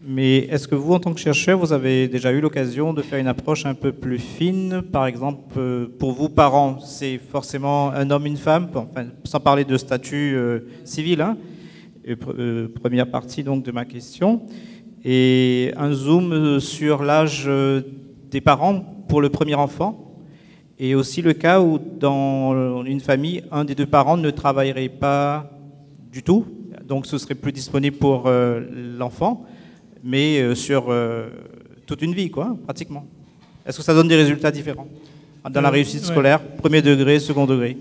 Mais est-ce que vous, en tant que chercheur, vous avez déjà eu l'occasion de faire une approche un peu plus fine? Par exemple, pour vous, parents, c'est forcément un homme, une femme, enfin, sans parler de statut civil, hein, première partie donc de ma question. Et un zoom sur l'âge des parents pour le premier enfant. Et aussi le cas où dans une famille, un des deux parents ne travaillerait pas du tout, donc ce serait plus disponible pour l'enfant, mais sur toute une vie, quoi, pratiquement. Est-ce que ça donne des résultats différents dans la réussite scolaire, premier degré, second degré?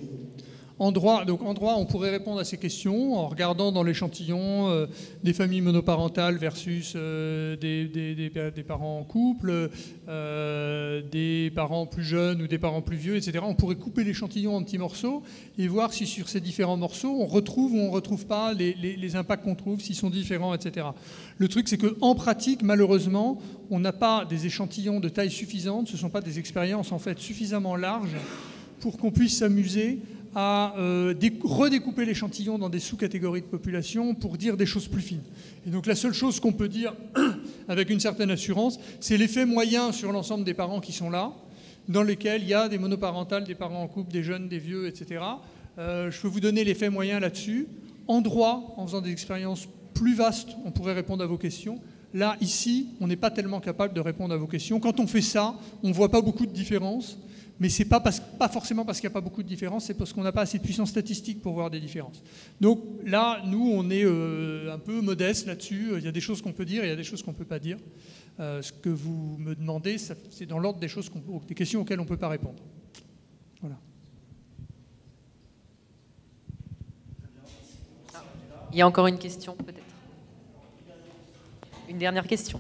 En droit, on pourrait répondre à ces questions en regardant dans l'échantillon des familles monoparentales versus des parents en couple, des parents plus jeunes ou des parents plus vieux, etc. On pourrait couper l'échantillon en petits morceaux et voir si sur ces différents morceaux on retrouve ou on ne retrouve pas les impacts qu'on trouve, s'ils sont différents, etc. Le truc, c'est qu'en pratique, malheureusement, on n'a pas des échantillons de taille suffisante, ce ne sont pas des expériences en fait suffisamment larges pour qu'on puisse s'amuser à redécouper l'échantillon dans des sous-catégories de population pour dire des choses plus fines. Et donc la seule chose qu'on peut dire avec une certaine assurance, c'est l'effet moyen sur l'ensemble des parents qui sont là, dans lesquels il y a des monoparentales, des parents en couple, des jeunes, des vieux, etc. Je peux vous donner l'effet moyen là-dessus. En droit, en faisant des expériences plus vastes, on pourrait répondre à vos questions. Là, ici, on n'est pas tellement capable de répondre à vos questions. Quand on fait ça, on ne voit pas beaucoup de différences. Mais ce n'est pas forcément parce qu'il n'y a pas beaucoup de différences, c'est parce qu'on n'a pas assez de puissance statistique pour voir des différences. Donc là, nous, on est un peu modeste là-dessus. Il y a des choses qu'on peut dire et il y a des choses qu'on ne peut pas dire. Ce que vous me demandez, c'est dans l'ordre des questions auxquelles on ne peut pas répondre. Voilà. Il y a encore une question, peut-être. Une dernière question.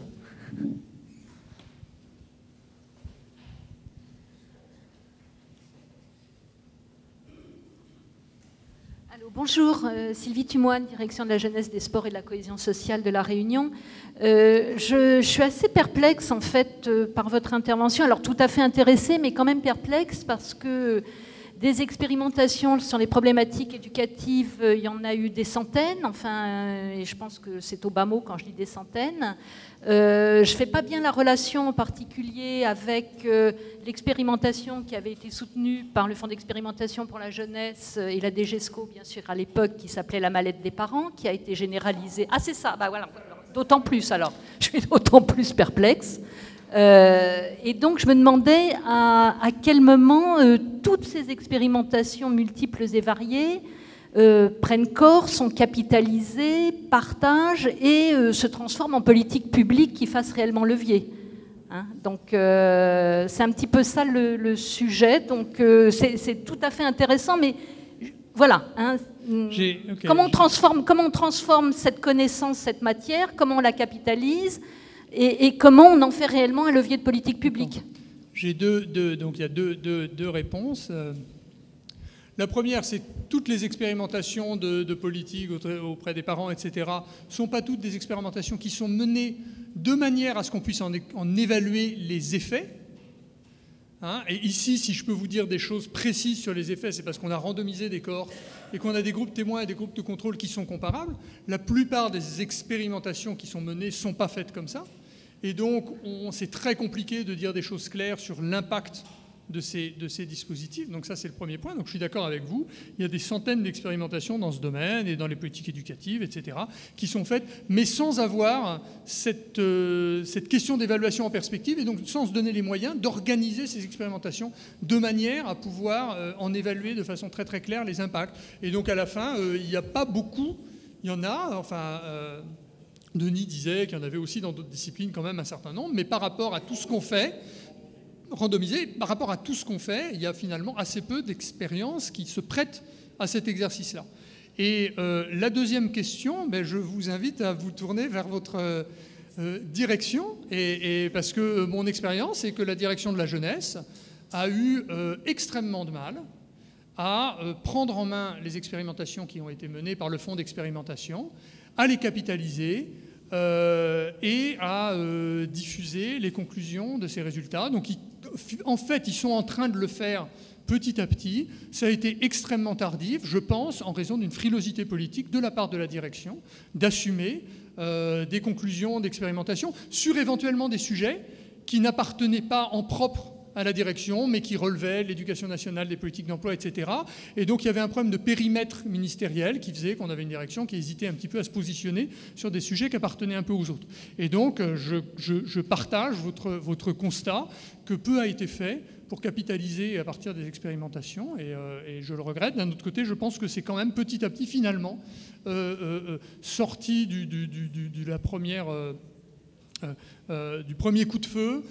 Bonjour, Sylvie Tumoine, direction de la jeunesse, des sports et de la cohésion sociale de La Réunion. Je suis assez perplexe en fait par votre intervention, alors tout à fait intéressée, mais quand même perplexe parce que des expérimentations sur les problématiques éducatives, il y en a eu des centaines, enfin, et je pense que c'est au bas mot quand je dis des centaines. Je ne fais pas bien la relation en particulier avec l'expérimentation qui avait été soutenue par le Fonds d'expérimentation pour la jeunesse et la DGESCO, bien sûr, à l'époque, qui s'appelait la mallette des parents, qui a été généralisée. Ah, c'est ça, bah voilà, d'autant plus alors. Je suis d'autant plus perplexe. Et donc, je me demandais à quel moment toutes ces expérimentations multiples et variées prennent corps, sont capitalisées, partagent et se transforment en politique publique qui fasse réellement levier. Hein, donc, c'est un petit peu ça le sujet. Donc, c'est tout à fait intéressant, mais voilà. Hein, comment on transforme cette connaissance, cette matière, comment on la capitalise et comment on en fait réellement un levier de politique publique? J'ai donc il y a deux réponses. La première, c'est que toutes les expérimentations de politique auprès des parents, etc., ne sont pas toutes des expérimentations qui sont menées de manière à ce qu'on puisse en évaluer les effets. Hein, et ici, si je peux vous dire des choses précises sur les effets, c'est parce qu'on a randomisé des cohortes et qu'on a des groupes témoins et des groupes de contrôle qui sont comparables. La plupart des expérimentations qui sont menées ne sont pas faites comme ça. Et donc, c'est très compliqué de dire des choses claires sur l'impact de ces dispositifs. Donc ça, c'est le premier point. Donc je suis d'accord avec vous. Il y a des centaines d'expérimentations dans ce domaine et dans les politiques éducatives, etc., qui sont faites, mais sans avoir cette question d'évaluation en perspective et donc sans se donner les moyens d'organiser ces expérimentations de manière à pouvoir en évaluer de façon très très claire les impacts. Et donc à la fin, il n'y a pas beaucoup. Il y en a, enfin... Denis disait qu'il y en avait aussi dans d'autres disciplines quand même un certain nombre, mais par rapport à tout ce qu'on fait, randomisé. Par rapport à tout ce qu'on fait, il y a finalement assez peu d'expériences qui se prêtent à cet exercice-là. Et la deuxième question, je vous invite à vous tourner vers votre direction, et parce que mon expérience, c'est que la direction de la jeunesse a eu extrêmement de mal à prendre en main les expérimentations qui ont été menées par le fonds d'expérimentation, à les capitaliser et à diffuser les conclusions de ces résultats. Donc en fait, ils sont en train de le faire petit à petit. Ça a été extrêmement tardif, je pense, en raison d'une frilosité politique de la part de la direction, d'assumer des conclusions d'expérimentation sur éventuellement des sujets qui n'appartenaient pas en propre à la direction, mais qui relevaient l'éducation nationale, des politiques d'emploi, etc. Et donc il y avait un problème de périmètre ministériel qui faisait qu'on avait une direction qui hésitait un petit peu à se positionner sur des sujets qui appartenaient un peu aux autres. Et donc je partage votre constat que peu a été fait pour capitaliser à partir des expérimentations, et je le regrette. D'un autre côté, je pense que c'est quand même petit à petit, finalement, sorti de la première... du premier coup de feu,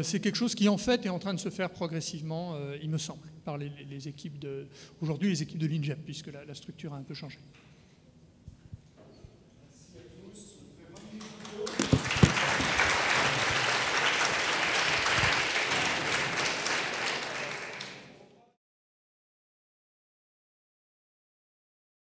c'est quelque chose qui en fait est en train de se faire progressivement, il me semble, par les équipes aujourd'hui les équipes de l'INJEP, puisque la structure a un peu changé.